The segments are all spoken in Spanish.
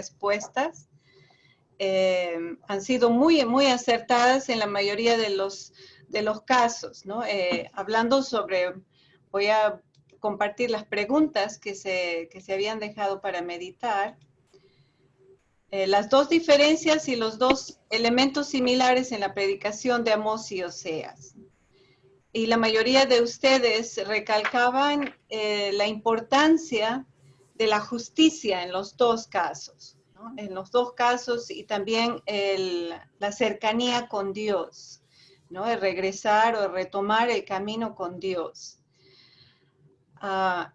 respuestas han sido muy, muy acertadas en la mayoría de los casos, ¿no? Hablando sobre, voy a compartir las preguntas que se habían dejado para meditar. Las dos diferencias y los dos elementos similares en la predicación de Amós y Oseas. Y la mayoría de ustedes recalcaban la importancia de la justicia en los dos casos, ¿no? En los dos casos, y también la cercanía con Dios, ¿no? El regresar o retomar el camino con Dios.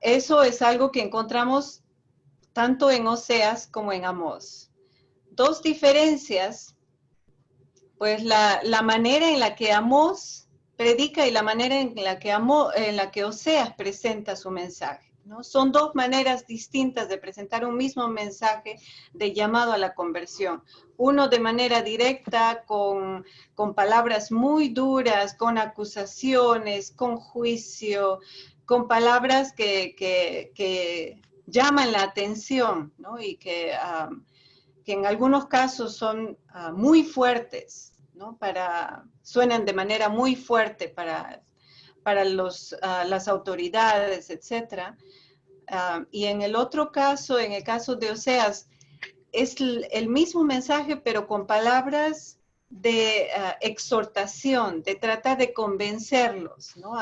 Eso es algo que encontramos tanto en Oseas como en Amós. Dos diferencias, pues la manera en la que Amós predica y la manera en la que Oseas presenta su mensaje, ¿no? Son dos maneras distintas de presentar un mismo mensaje de llamado a la conversión. Uno de manera directa, con palabras muy duras, con acusaciones, con juicio, con palabras que llaman la atención, ¿no? Y que en algunos casos son muy fuertes, ¿no? Suenan de manera muy fuerte para las autoridades, etc. Y en el otro caso, en el caso de Oseas, es el mismo mensaje, pero con palabras de exhortación, de tratar de convencerlos, ¿no?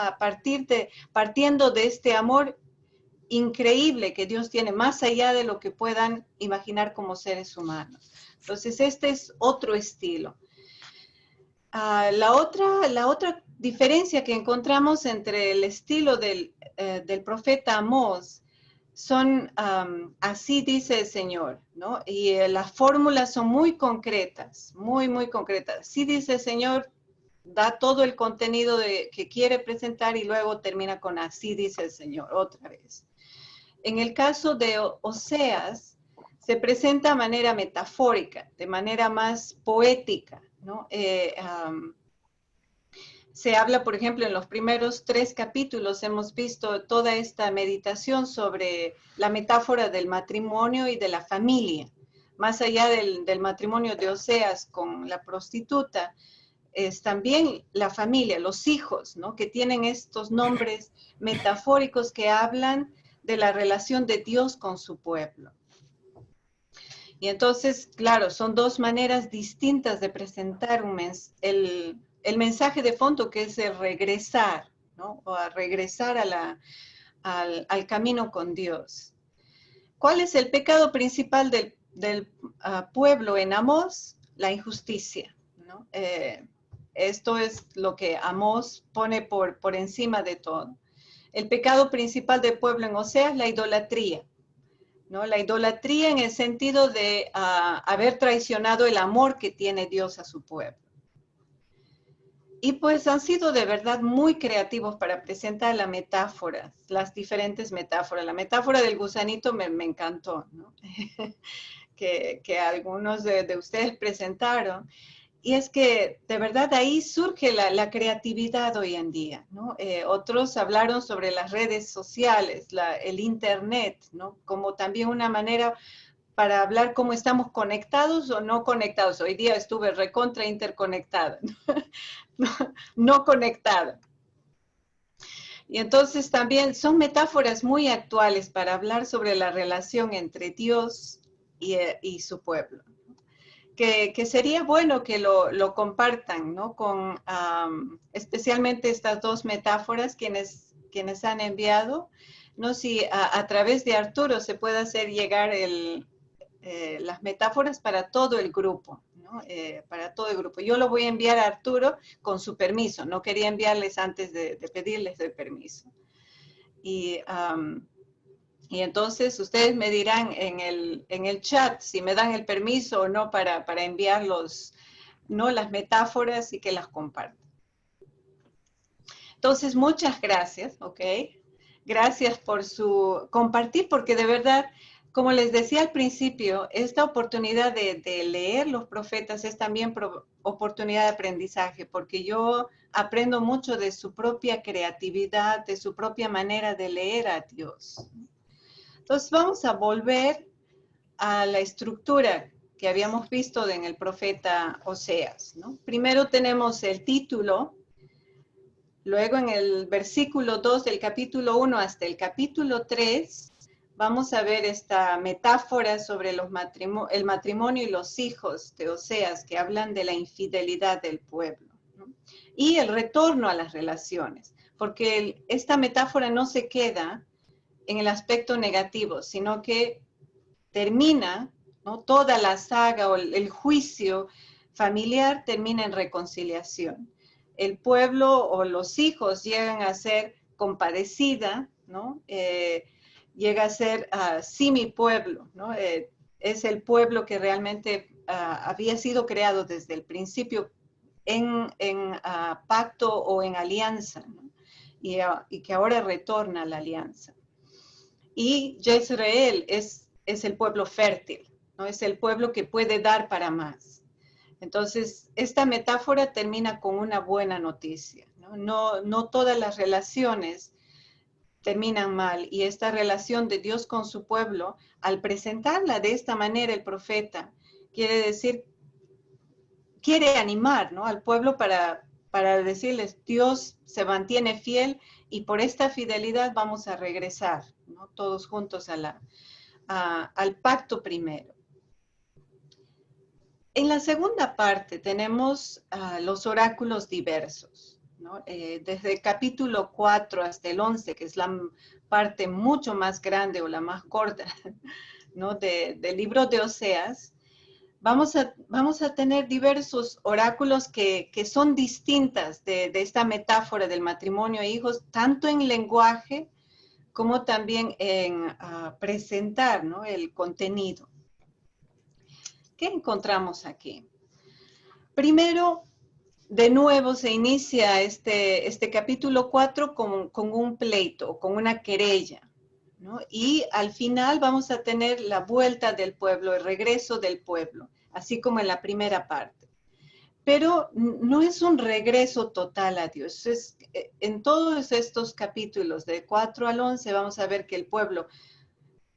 Partiendo de este amor increíble que Dios tiene, más allá de lo que puedan imaginar como seres humanos. Entonces, este es otro estilo. La otra diferencia que encontramos entre el estilo del profeta Amós son, así dice el Señor, ¿no? Y las fórmulas son muy concretas, muy, muy concretas. Así dice el Señor, da todo el contenido que quiere presentar y luego termina con así dice el Señor, otra vez. En el caso de Oseas, se presenta de manera metafórica, de manera más poética, ¿no? Se habla, por ejemplo, en los primeros 3 capítulos hemos visto toda esta meditación sobre la metáfora del matrimonio y de la familia. Más allá del matrimonio de Oseas con la prostituta, es también la familia, los hijos, ¿no? Que tienen estos nombres metafóricos que hablan de la relación de Dios con su pueblo. Y entonces, claro, son dos maneras distintas de presentar el mensaje de fondo, que es el regresar, ¿no? O a regresar al camino con Dios. ¿Cuál es el pecado principal del pueblo en Amós? La injusticia, ¿no? Esto es lo que Amós pone por encima de todo. El pecado principal del pueblo en Oseas es la idolatría, ¿no? La idolatría en el sentido de haber traicionado el amor que tiene Dios a su pueblo. Y pues han sido de verdad muy creativos para presentar las metáforas, las diferentes metáforas. La metáfora del gusanito me encantó, ¿no? que algunos de ustedes presentaron. Y es que de verdad ahí surge la creatividad hoy en día, ¿no? Otros hablaron sobre las redes sociales, el internet, ¿no? Como también una manera para hablar cómo estamos conectados o no conectados. Hoy día estuve recontra interconectada, no conectada. Y entonces también son metáforas muy actuales para hablar sobre la relación entre Dios y su pueblo. Que sería bueno que lo compartan, ¿no? Con especialmente estas dos metáforas quienes han enviado, ¿no? Si a través de Arturo se puede hacer llegar las metáforas para todo el grupo, ¿no? Para todo el grupo. Yo lo voy a enviar a Arturo con su permiso, no quería enviarles antes de pedirles el permiso. Y entonces ustedes me dirán en el chat si me dan el permiso o no para enviar las metáforas y que las compartan. Entonces, muchas gracias, ¿ok? Gracias por su compartir, porque de verdad, como les decía al principio, esta oportunidad de leer los profetas es también oportunidad de aprendizaje, porque yo aprendo mucho de su propia creatividad, de su propia manera de leer a Dios. Entonces vamos a volver a la estructura que habíamos visto en el profeta Oseas, ¿no? Primero tenemos el título, luego en el versículo 2 del capítulo 1 hasta el capítulo 3, vamos a ver esta metáfora sobre el matrimonio y los hijos de Oseas, que hablan de la infidelidad del pueblo, ¿no? Y el retorno a las relaciones, porque esta metáfora no se queda en el aspecto negativo, sino que termina, ¿no? Toda la saga o el juicio familiar termina en reconciliación. El pueblo o los hijos llegan a ser compadecida, ¿no? Llega a ser sí mi pueblo, ¿no? Es el pueblo que realmente había sido creado desde el principio en pacto o en alianza, ¿no? Y que ahora retorna a la alianza. Y Jezreel es el pueblo fértil, ¿no? Es el pueblo que puede dar para más. Entonces, esta metáfora termina con una buena noticia, ¿no? No todas las relaciones terminan mal, y esta relación de Dios con su pueblo, al presentarla de esta manera el profeta, quiere decir, quiere animar, ¿no? Al pueblo para decirles, Dios se mantiene fiel y por esta fidelidad vamos a regresar, ¿no? Todos juntos al pacto primero. En la segunda parte tenemos los oráculos diversos, ¿no? Desde el capítulo 4 hasta el 11, que es la parte mucho más grande o la más corta, ¿no? Del libro de Oseas, vamos a tener diversos oráculos que son distintas de esta metáfora del matrimonio e hijos, tanto en lenguaje como también en presentar, ¿no? El contenido. ¿Qué encontramos aquí? Primero, de nuevo se inicia este capítulo 4 con un pleito, con una querella, ¿no? Y al final vamos a tener la vuelta del pueblo, el regreso del pueblo, así como en la primera parte. Pero no es un regreso total a Dios. En todos estos capítulos, de 4 al 11, vamos a ver que el pueblo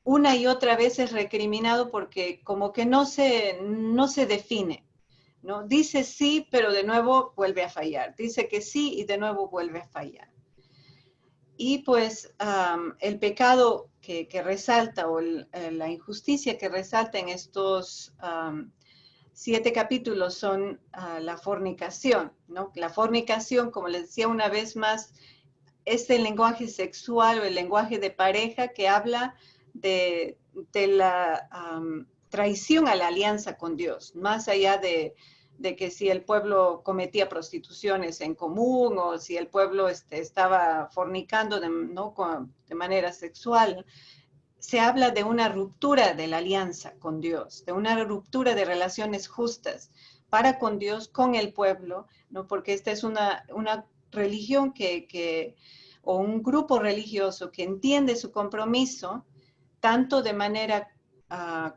una y otra vez es recriminado porque como que no se define, ¿no? Dice sí, pero de nuevo vuelve a fallar. Dice que sí y de nuevo vuelve a fallar. Y pues el pecado que resalta o la injusticia que resalta en estos 7 capítulos son la fornicación, ¿no? La fornicación, como les decía una vez más, es el lenguaje sexual o el lenguaje de pareja que habla de la traición a la alianza con Dios, más allá de que si el pueblo cometía prostituciones en común o si el pueblo estaba fornicando ¿no? de manera sexual. Se habla de una ruptura de la alianza con Dios, de una ruptura de relaciones justas para con Dios, con el pueblo, ¿no? Porque esta es una religión o un grupo religioso que entiende su compromiso tanto de manera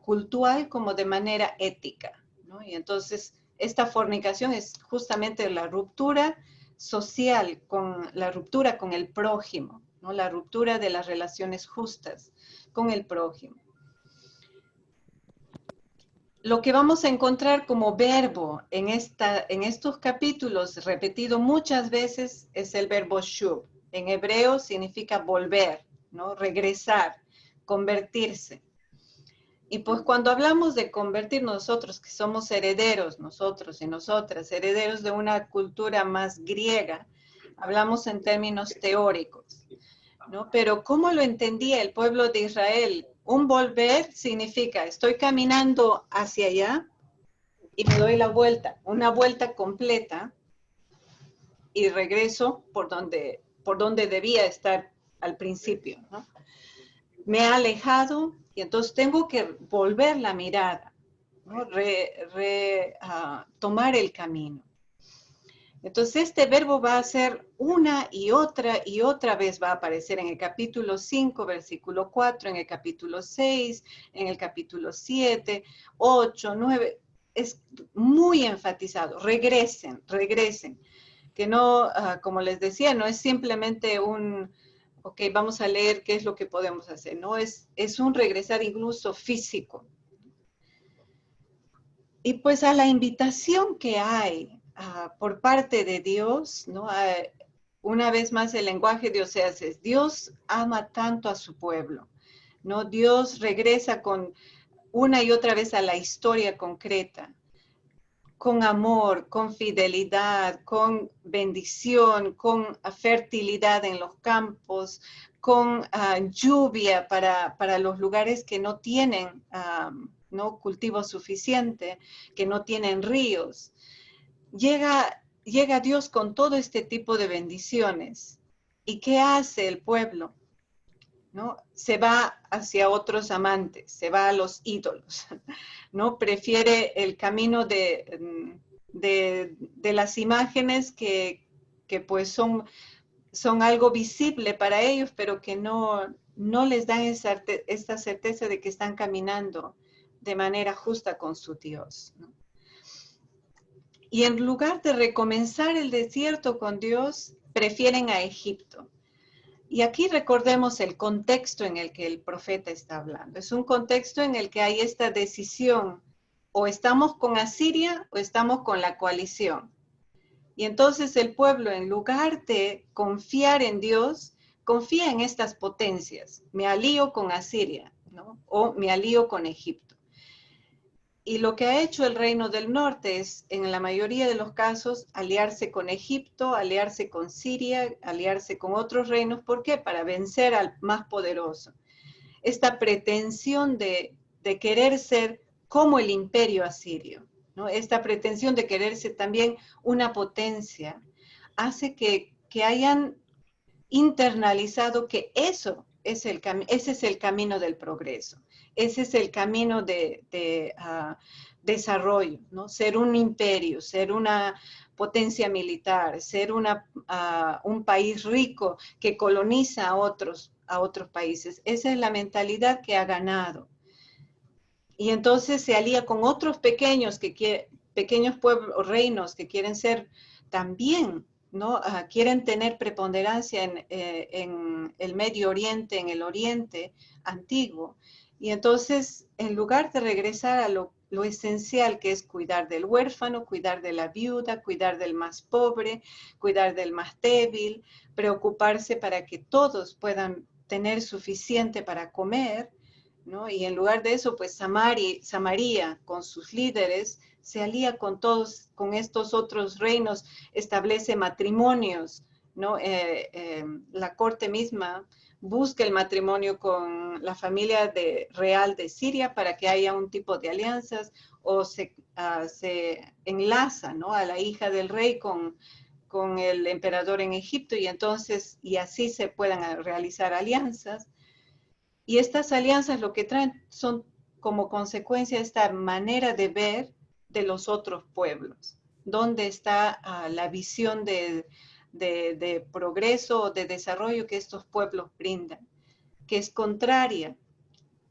cultural como de manera ética, ¿no? Y entonces esta fornicación es justamente la ruptura social, la ruptura con el prójimo, ¿no? La ruptura de las relaciones justas con el prójimo. Lo que vamos a encontrar como verbo en estos capítulos, repetido muchas veces, es el verbo shub. En hebreo significa volver, ¿no? Regresar, convertirse. Y pues cuando hablamos de convertir nosotros, que somos herederos, nosotros y nosotras, herederos de una cultura más griega, hablamos en términos teóricos, ¿no? Pero ¿cómo lo entendía el pueblo de Israel? Un volver significa, estoy caminando hacia allá y me doy la vuelta, una vuelta completa, y regreso por donde debía estar al principio, ¿no? Me he alejado y entonces tengo que volver la mirada, ¿no? Tomar el camino. Entonces este verbo va a ser una y otra vez, va a aparecer en el capítulo 5, versículo 4, en el capítulo 6, en el capítulo 7, 8, 9, es muy enfatizado, regresen, que no, como les decía, no es simplemente ok, vamos a leer qué es lo que podemos hacer, no, es un regresar incluso físico, Y pues a la invitación que hay por parte de Dios, ¿no? Una vez más el lenguaje de Oseas es, Dios ama tanto a su pueblo, ¿no? Dios regresa con una y otra vez a la historia concreta, con amor, con fidelidad, con bendición, con fertilidad en los campos, con lluvia para los lugares que no tienen ¿no? cultivo suficiente, que no tienen ríos. Llega Dios con todo este tipo de bendiciones. ¿Y qué hace el pueblo? ¿No? Se va hacia otros amantes, se va a los ídolos, ¿no? Prefiere el camino de las imágenes que pues son algo visible para ellos, pero que no les dan esta certeza de que están caminando de manera justa con su Dios, ¿no? Y en lugar de recomenzar el desierto con Dios, prefieren a Egipto. Y aquí recordemos el contexto en el que el profeta está hablando. Es un contexto en el que hay esta decisión, o estamos con Asiria o estamos con la coalición. Y entonces el pueblo, en lugar de confiar en Dios, confía en estas potencias. Me alío con Asiria, ¿no? O me alío con Egipto. Y lo que ha hecho el Reino del Norte es, en la mayoría de los casos, aliarse con Egipto, aliarse con Siria, aliarse con otros reinos. ¿Por qué? Para vencer al más poderoso. Esta pretensión de querer ser como el imperio asirio, ¿no? Esta pretensión de querer ser también una potencia, hace que hayan internalizado que eso es ese es el camino del progreso, ese es el camino de desarrollo, ¿no? Ser un imperio, ser una potencia militar, ser un país rico que coloniza a otros países. Esa es la mentalidad que ha ganado. Y entonces se alía con otros pequeños pueblos, reinos que quieren ser también, ¿no? Quieren tener preponderancia en el Medio Oriente, en el Oriente antiguo. Y entonces, en lugar de regresar a lo esencial que es cuidar del huérfano, cuidar de la viuda, cuidar del más pobre, cuidar del más débil, preocuparse para que todos puedan tener suficiente para comer, ¿no? Y en lugar de eso, pues Samaria, con sus líderes, se alía con con estos otros reinos, establece matrimonios, ¿no? La corte misma busca el matrimonio con la familia real de Siria para que haya un tipo de alianzas, o se enlaza, ¿no? A la hija del rey con el emperador en Egipto, y así se puedan realizar alianzas. Y estas alianzas lo que traen son como consecuencia esta manera de ver de los otros pueblos, donde está la visión de progreso o de desarrollo que estos pueblos brindan, que es contraria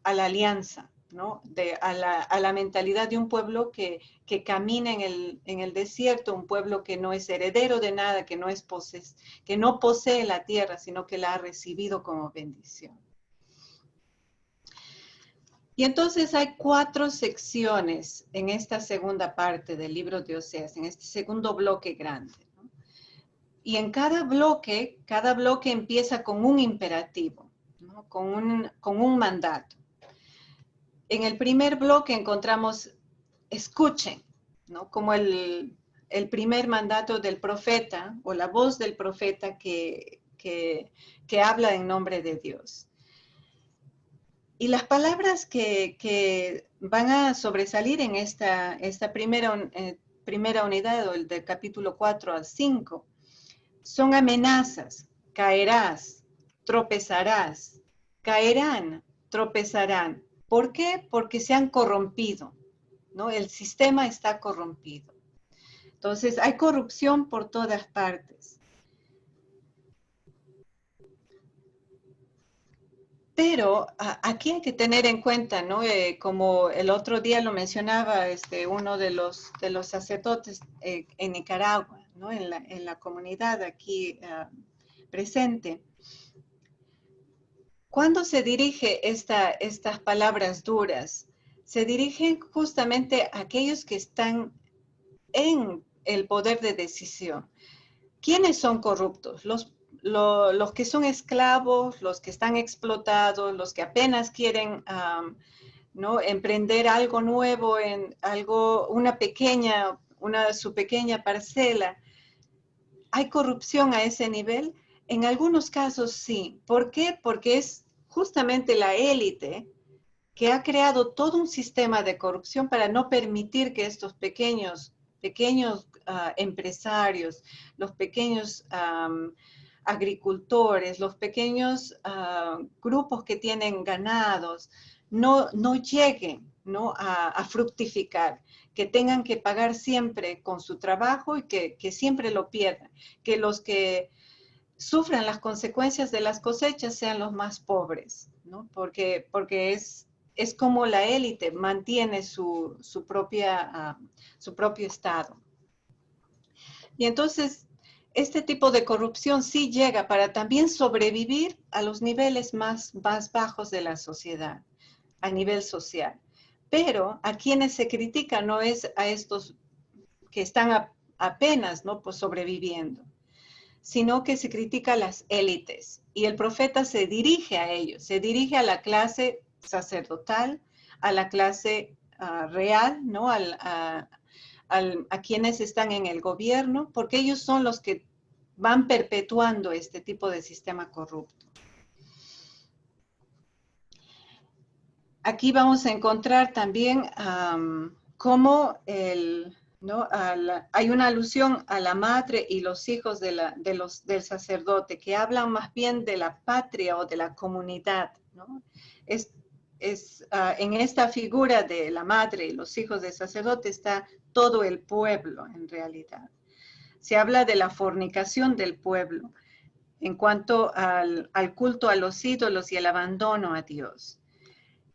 a la alianza, ¿no? A la mentalidad de un pueblo que camina en el desierto, un pueblo que no es heredero de nada, que no posee la tierra, sino que la ha recibido como bendición. Y entonces hay 4 secciones en esta segunda parte del libro de Oseas, en este segundo bloque grande, ¿no? Y en cada bloque empieza con un imperativo, ¿no? con un mandato. En el primer bloque encontramos escuchen, ¿no? Como el primer mandato del profeta o la voz del profeta que habla en nombre de Dios. Y las palabras que van a sobresalir en esta primera unidad, o el del capítulo 4 al 5, son amenazas: caerás, tropezarás, caerán, tropezarán. ¿Por qué? Porque se han corrompido, ¿no? El sistema está corrompido. Entonces, hay corrupción por todas partes. Pero aquí hay que tener en cuenta, ¿no? Como el otro día lo mencionaba uno de los sacerdotes en Nicaragua, ¿no? En la comunidad aquí presente. Cuando se dirige estas palabras duras, se dirigen justamente a aquellos que están en el poder de decisión. ¿Quiénes son corruptos? Los que son esclavos, los que están explotados, los que apenas quieren ¿no? emprender algo nuevo, en algo, su pequeña parcela. ¿Hay corrupción a ese nivel? En algunos casos sí. ¿Por qué? Porque es justamente la élite que ha creado todo un sistema de corrupción para no permitir que estos pequeños empresarios, los pequeños agricultores, los pequeños grupos que tienen ganados, no lleguen, ¿no? a fructificar, que tengan que pagar siempre con su trabajo y que siempre lo pierdan, que los que sufran las consecuencias de las cosechas sean los más pobres, ¿no? Porque es como la élite mantiene su propio estado. Y entonces, este tipo de corrupción sí llega para también sobrevivir a los niveles más bajos de la sociedad, a nivel social. Pero a quienes se critica no es a estos que están apenas, ¿no? pues sobreviviendo, sino que se critica a las élites. Y el profeta se dirige a ellos, se dirige a la clase sacerdotal, a la clase real, ¿no? A quienes están en el gobierno, porque ellos son los que van perpetuando este tipo de sistema corrupto. Aquí vamos a encontrar también cómo ¿no? hay una alusión a la madre y los hijos del sacerdote, que hablan más bien de la patria o de la comunidad, ¿no? En esta figura de la madre y los hijos del sacerdote está todo el pueblo en realidad. Se habla de la fornicación del pueblo en cuanto al culto a los ídolos y el abandono a Dios.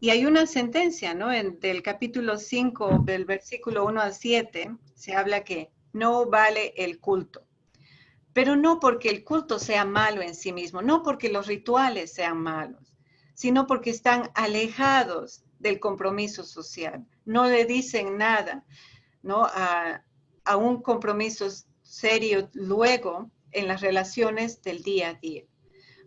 Y hay una sentencia, ¿no? Del capítulo 5, del versículo 1 al 7, se habla que no vale el culto. Pero no porque el culto sea malo en sí mismo, no porque los rituales sean malos, sino porque están alejados del compromiso social. No le dicen nada, ¿no? a un compromiso serio luego en las relaciones del día a día.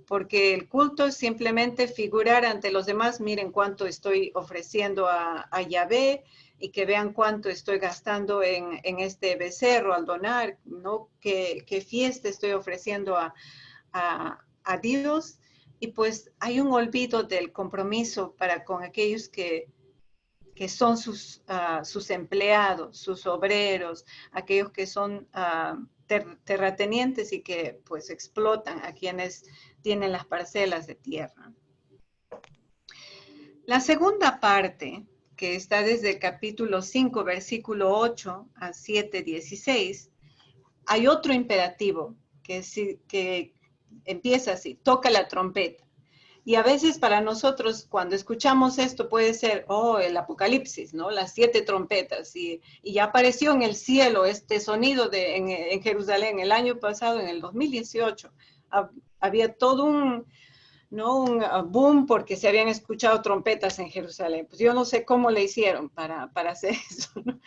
Porque el culto es simplemente figurar ante los demás, miren cuánto estoy ofreciendo a Yahvé y que vean cuánto estoy gastando en este becerro al donar, ¿no? Qué fiesta estoy ofreciendo a Dios. Y pues hay un olvido del compromiso para con aquellos que son sus empleados, sus obreros, aquellos que son terratenientes y que pues explotan a quienes tienen las parcelas de tierra. La segunda parte, que está desde el capítulo 5, versículo 8 a 7, 16, hay otro imperativo que empieza así: toca la trompeta. Y a veces para nosotros, cuando escuchamos esto, puede ser, el Apocalipsis, ¿no? Las 7 trompetas. Y ya apareció en el cielo este sonido en Jerusalén el año pasado, en el 2018. Había todo un boom porque se habían escuchado trompetas en Jerusalén. Pues yo no sé cómo le hicieron para hacer eso, ¿no?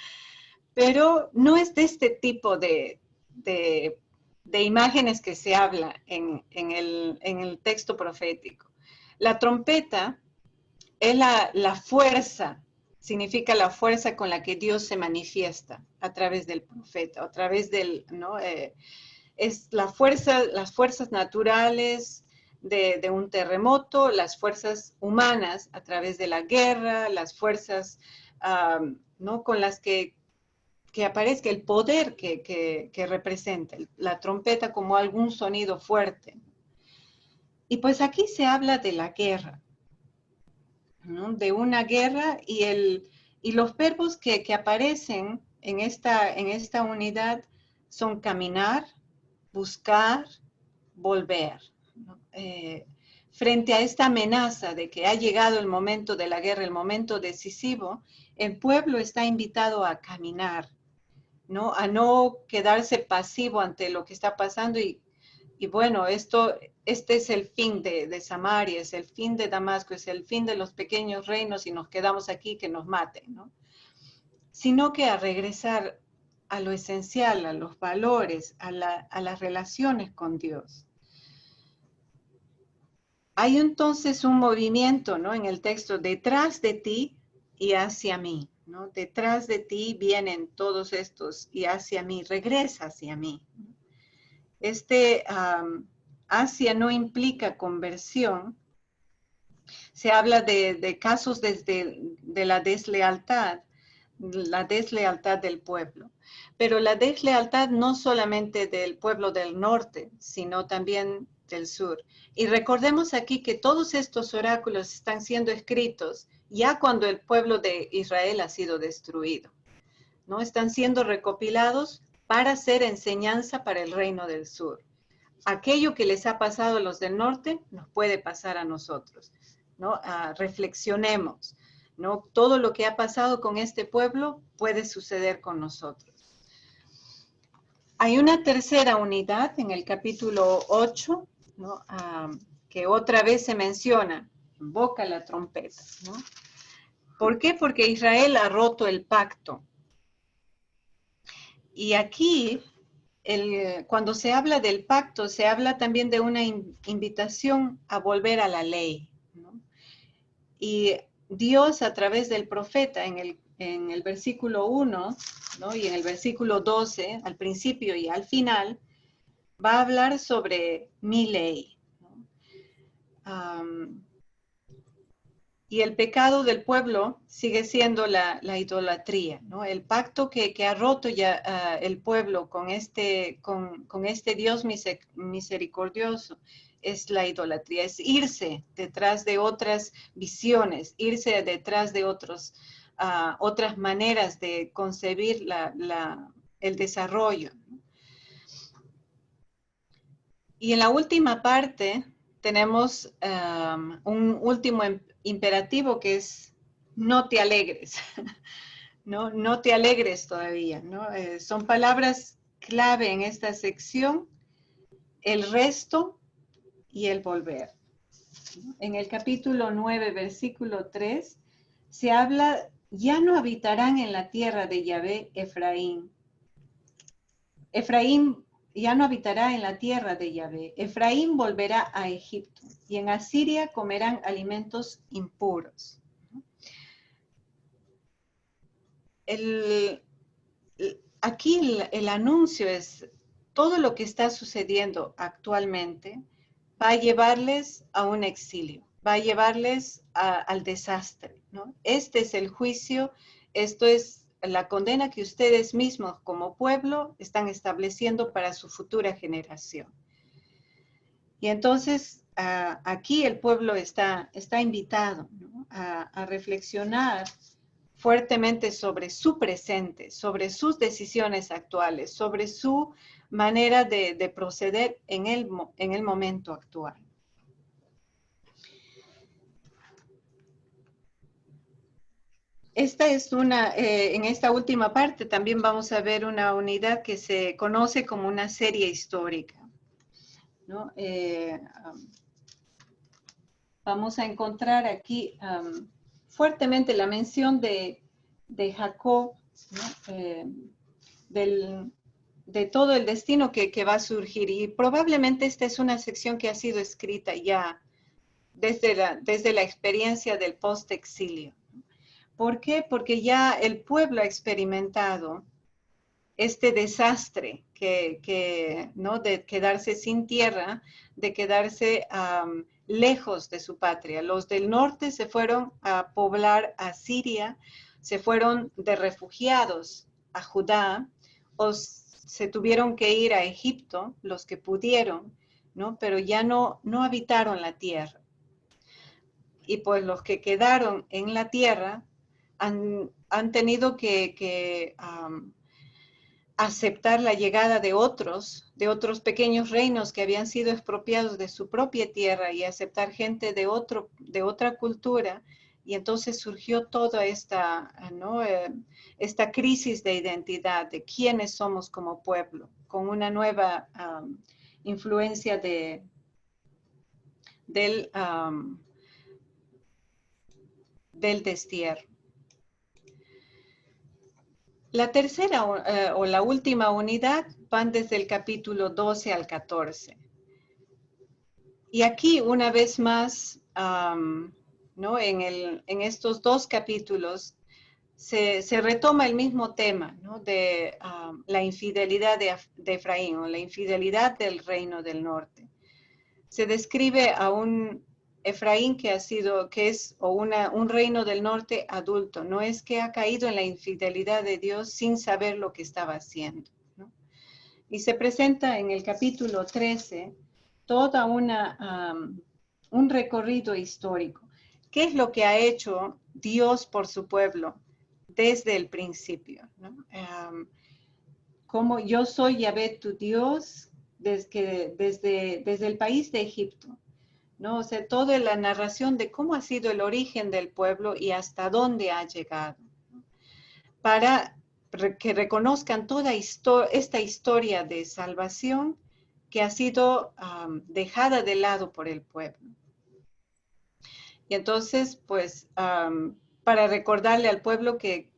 Pero no es de este tipo de imágenes que se habla en el texto profético. La trompeta es la fuerza, significa la fuerza con la que Dios se manifiesta a través del profeta, a través del, ¿no? Es las fuerzas naturales de un terremoto, las fuerzas humanas a través de la guerra, las fuerzas ¿no? con las que aparezca el poder que representa la trompeta como algún sonido fuerte. Y pues aquí se habla de la guerra, ¿no? De una guerra y los verbos que aparecen en esta unidad son caminar, buscar, volver, ¿no? Frente a esta amenaza de que ha llegado el momento de la guerra, el momento decisivo, el pueblo está invitado a caminar, ¿no? A no quedarse pasivo ante lo que está pasando y bueno, esto este es el fin de Samaria, es el fin de Damasco, es el fin de los pequeños reinos y nos quedamos aquí que nos maten, ¿no? Sino que a regresar a lo esencial, a los valores, a las relaciones con Dios. Hay entonces un movimiento, ¿no? En el texto, detrás de ti y hacia mí, ¿no? Detrás de ti vienen todos estos y hacia mí, regresa hacia mí. Hacia no implica conversión. Se habla de casos de la deslealtad del pueblo. Pero la deslealtad no solamente del pueblo del norte, sino también del sur. Y recordemos aquí que todos estos oráculos están siendo escritos ya cuando el pueblo de Israel ha sido destruido, ¿no? Están siendo recopilados para ser enseñanza para el reino del sur. Aquello que les ha pasado a los del norte nos puede pasar a nosotros, ¿no? Reflexionemos, ¿no? Todo lo que ha pasado con este pueblo puede suceder con nosotros. Hay una tercera unidad en el capítulo 8, ¿no? Que otra vez se menciona, invoca la trompeta, ¿no? ¿Por qué? Porque Israel ha roto el pacto. Y aquí, cuando se habla del pacto, se habla también de una invitación a volver a la ley, ¿no? Y Dios a través del profeta en el versículo 1, ¿no? Y en el versículo 12, al principio y al final, va a hablar sobre mi ley, ¿no? Y el pecado del pueblo sigue siendo la idolatría, ¿no? El pacto que ha roto ya el pueblo con este Dios misericordioso es la idolatría, es irse detrás de otras visiones, irse detrás de otras maneras de concebir el desarrollo. Y en la última parte tenemos un último imperativo que es no te alegres, ¿no? No te alegres todavía, ¿no? Son palabras clave en esta sección, el resto y el volver. En el capítulo 9, versículo 3, se habla, ya no habitarán en la tierra de Yahvé Efraín. Efraín ya no habitará en la tierra de Yahvé. Efraín volverá a Egipto y en Asiria comerán alimentos impuros. Aquí el anuncio es todo lo que está sucediendo actualmente va a llevarles a un exilio, va a llevarles al desastre, ¿no? Este es el juicio, esto es la condena que ustedes mismos como pueblo están estableciendo para su futura generación. Y entonces aquí el pueblo está invitado, ¿no? a reflexionar fuertemente sobre su presente, sobre sus decisiones actuales, sobre su manera de proceder en el momento actual. Esta es en esta última parte también vamos a ver una unidad que se conoce como una serie histórica, ¿no? Vamos a encontrar aquí fuertemente la mención de Jacob, ¿no? De todo el destino que va a surgir. Y probablemente esta es una sección que ha sido escrita ya desde la experiencia del post-exilio. ¿Por qué? Porque ya el pueblo ha experimentado este desastre ¿no? De quedarse sin tierra, de quedarse lejos de su patria. Los del norte se fueron a poblar a Siria, se fueron de refugiados a Judá, o se tuvieron que ir a Egipto, los que pudieron, ¿no? Pero ya no habitaron la tierra. Y pues los que quedaron en la tierra han tenido que aceptar la llegada de otros pequeños reinos que habían sido expropiados de su propia tierra y aceptar gente de otra cultura. Y entonces surgió toda esta, ¿no? Esta crisis de identidad, de quiénes somos como pueblo, con una nueva influencia de del destierro. La tercera o la última unidad van desde el capítulo 12 al 14. Y aquí, una vez más, ¿no? En estos dos capítulos se retoma el mismo tema, ¿no? De la infidelidad de Efraín, o la infidelidad del reino del norte. Se describe a un Efraín que es un reino del norte adulto. No es que ha caído en la infidelidad de Dios sin saber lo que estaba haciendo, ¿no? Y se presenta en el capítulo 13 toda un recorrido histórico. ¿Qué es lo que ha hecho Dios por su pueblo desde el principio, ¿no? Como yo soy Yahvé tu Dios desde el país de Egipto, ¿no? O sea, toda la narración de cómo ha sido el origen del pueblo y hasta dónde ha llegado, ¿no? Para que reconozcan toda esta historia de salvación que ha sido dejada de lado por el pueblo. Y entonces, pues, para recordarle al pueblo que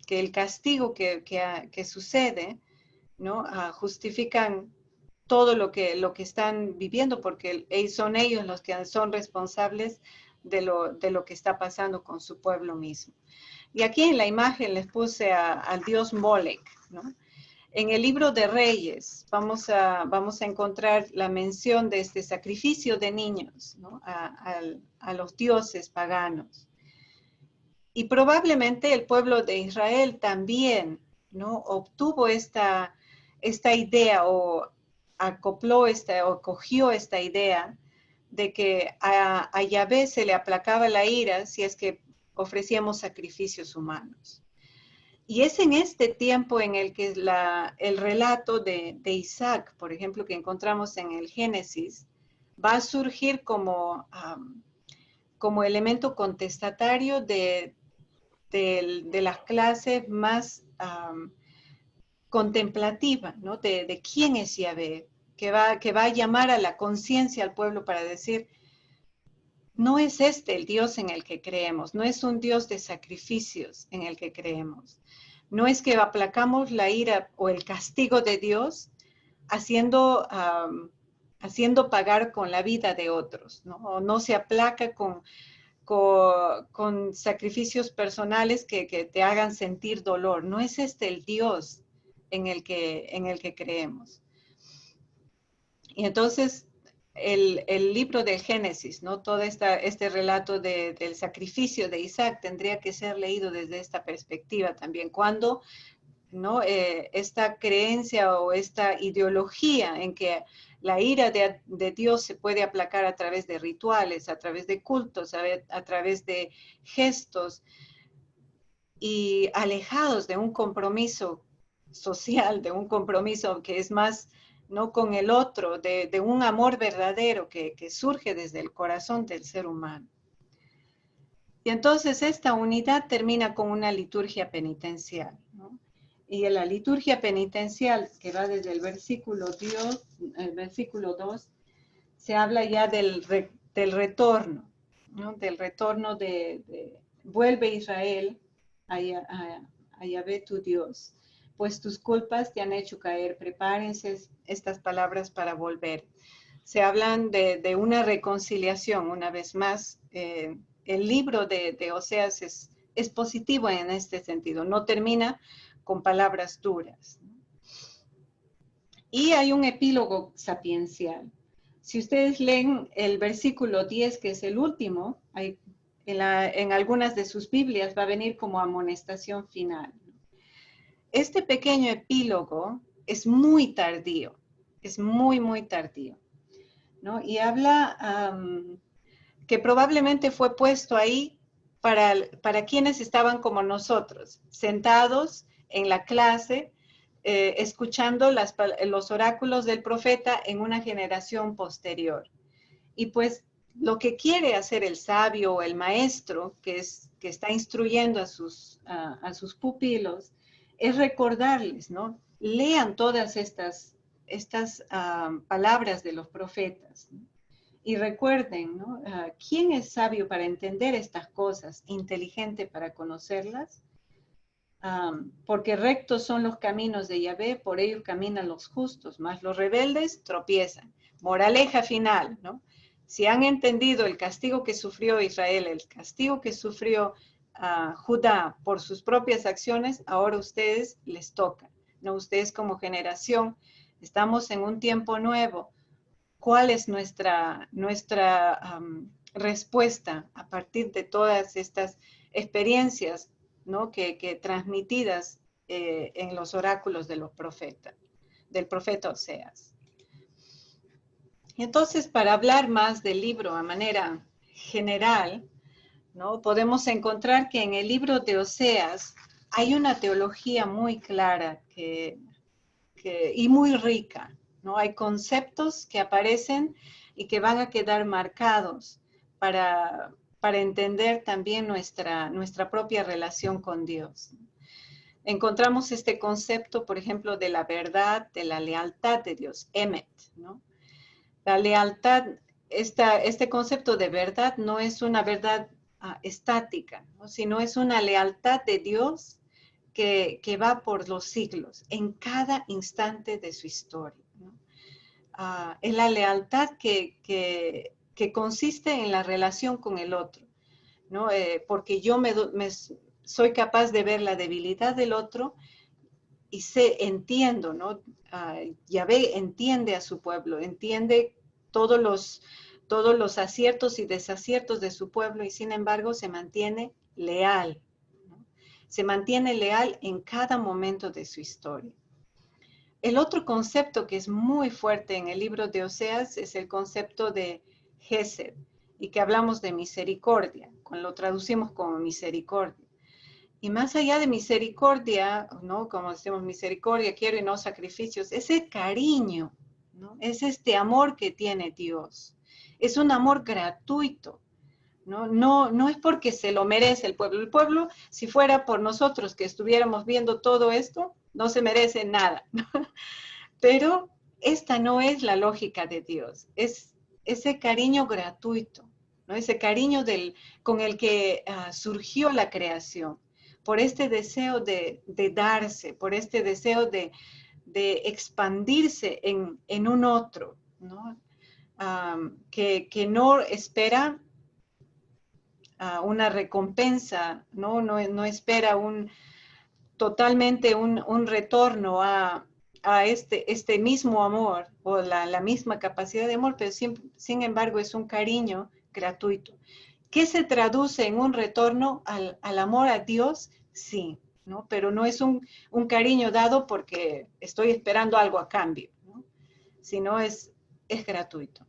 el castigo que sucede, ¿no? Justifican todo lo que están viviendo, porque son ellos los que son responsables de lo que está pasando con su pueblo mismo. Y aquí en la imagen les puse al dios Molech, ¿no? En el libro de Reyes vamos a encontrar la mención de este sacrificio de niños, ¿no? a los dioses paganos. Y probablemente el pueblo de Israel también, ¿no? Obtuvo esta idea o cogió esta idea de que a Yahvé se le aplacaba la ira si es que ofrecíamos sacrificios humanos. Y es en este tiempo en el que el relato de Isaac, por ejemplo, que encontramos en el Génesis, va a surgir como elemento contestatario de las clases más contemplativa, ¿no? De quién es Yahvé, que va a llamar a la conciencia al pueblo para decir, no es este el Dios en el que creemos, no es un Dios de sacrificios en el que creemos. No es que aplacamos la ira o el castigo de Dios haciendo pagar con la vida de otros, ¿no? O no se aplaca con sacrificios personales que te hagan sentir dolor. No es este el Dios en el que creemos. Y entonces el libro del Génesis, ¿no? Todo este relato del sacrificio de Isaac tendría que ser leído desde esta perspectiva también. Cuando, ¿no? Esta creencia o esta ideología en que la ira de Dios se puede aplacar a través de rituales, a través de cultos, a través de gestos, y alejados de un compromiso social, de un compromiso que es más, ¿no? Con el otro, de un amor verdadero que surge desde el corazón del ser humano. Y entonces esta unidad termina con una liturgia penitencial, ¿no? Y en la liturgia penitencial, que va desde el versículo 2, se habla ya del retorno, ¿no? Del retorno vuelve Israel a Yahvé tu Dios, pues tus culpas te han hecho caer. Prepárense estas palabras para volver. Se hablan de una reconciliación, una vez más. El libro de Oseas es positivo en este sentido, no termina con palabras duras. Y hay un epílogo sapiencial. Si ustedes leen el versículo 10, que es el último, en algunas de sus Biblias va a venir como amonestación final. Este pequeño epílogo es muy tardío, es muy, muy tardío, ¿no? Y habla que probablemente fue puesto ahí para quienes estaban como nosotros, sentados en la clase, escuchando los oráculos del profeta en una generación posterior. Y pues lo que quiere hacer el sabio o el maestro que está instruyendo a sus pupilos es recordarles, ¿no? Lean todas estas palabras de los profetas, ¿no? Y recuerden, ¿no? ¿Quién es sabio para entender estas cosas, inteligente para conocerlas? Porque rectos son los caminos de Yahvé, por ellos caminan los justos, mas los rebeldes tropiezan. Moraleja final, ¿no? Si han entendido el castigo que sufrió Israel, el castigo que sufrió Judá por sus propias acciones, ahora a ustedes les toca, ¿no? Ustedes como generación, estamos en un tiempo nuevo. ¿Cuál es nuestra respuesta a partir de todas estas experiencias, ¿no? que transmitidas en los oráculos de los profetas, del profeta Oseas? Entonces, para hablar más del libro a manera general, ¿no? Podemos encontrar que en el libro de Oseas hay una teología muy clara y muy rica, ¿no? Hay conceptos que aparecen y que van a quedar marcados para entender también nuestra propia relación con Dios. Encontramos este concepto, por ejemplo, de la verdad, de la lealtad de Dios, Emet, ¿no? La lealtad, este concepto de verdad no es una verdad estática, ¿no? Sino es una lealtad de Dios que va por los siglos, en cada instante de su historia, ¿no? Es la lealtad que consiste en la relación con el otro, ¿no? Porque yo soy capaz de ver la debilidad del otro y entiendo, ¿no? Yahvé entiende a su pueblo, entiende todos los aciertos y desaciertos de su pueblo y sin embargo se mantiene leal, ¿no? Se mantiene leal en cada momento de su historia. El otro concepto que es muy fuerte en el libro de Oseas es el concepto de Gesed, y que hablamos de misericordia, lo traducimos como misericordia. Y más allá de misericordia, ¿no? Como decimos, misericordia quiero y no sacrificios, ese cariño, ¿no? Es este amor que tiene Dios. Es un amor gratuito, ¿no? No es porque se lo merece el pueblo. El pueblo, si fuera por nosotros que estuviéramos viendo todo esto, no se merece nada, ¿no? Pero esta no es la lógica de Dios. Es ese cariño gratuito, ¿no? Ese cariño con el que surgió la creación, por este deseo de darse, por este deseo de expandirse en un otro, ¿no? Que no espera una recompensa, no espera totalmente un retorno a este mismo amor o la misma capacidad de amor, pero sin embargo es un cariño gratuito. ¿Qué se traduce en un retorno al amor a Dios? Sí, ¿no? Pero no es un cariño dado porque estoy esperando algo a cambio, ¿no? Sino es gratuito.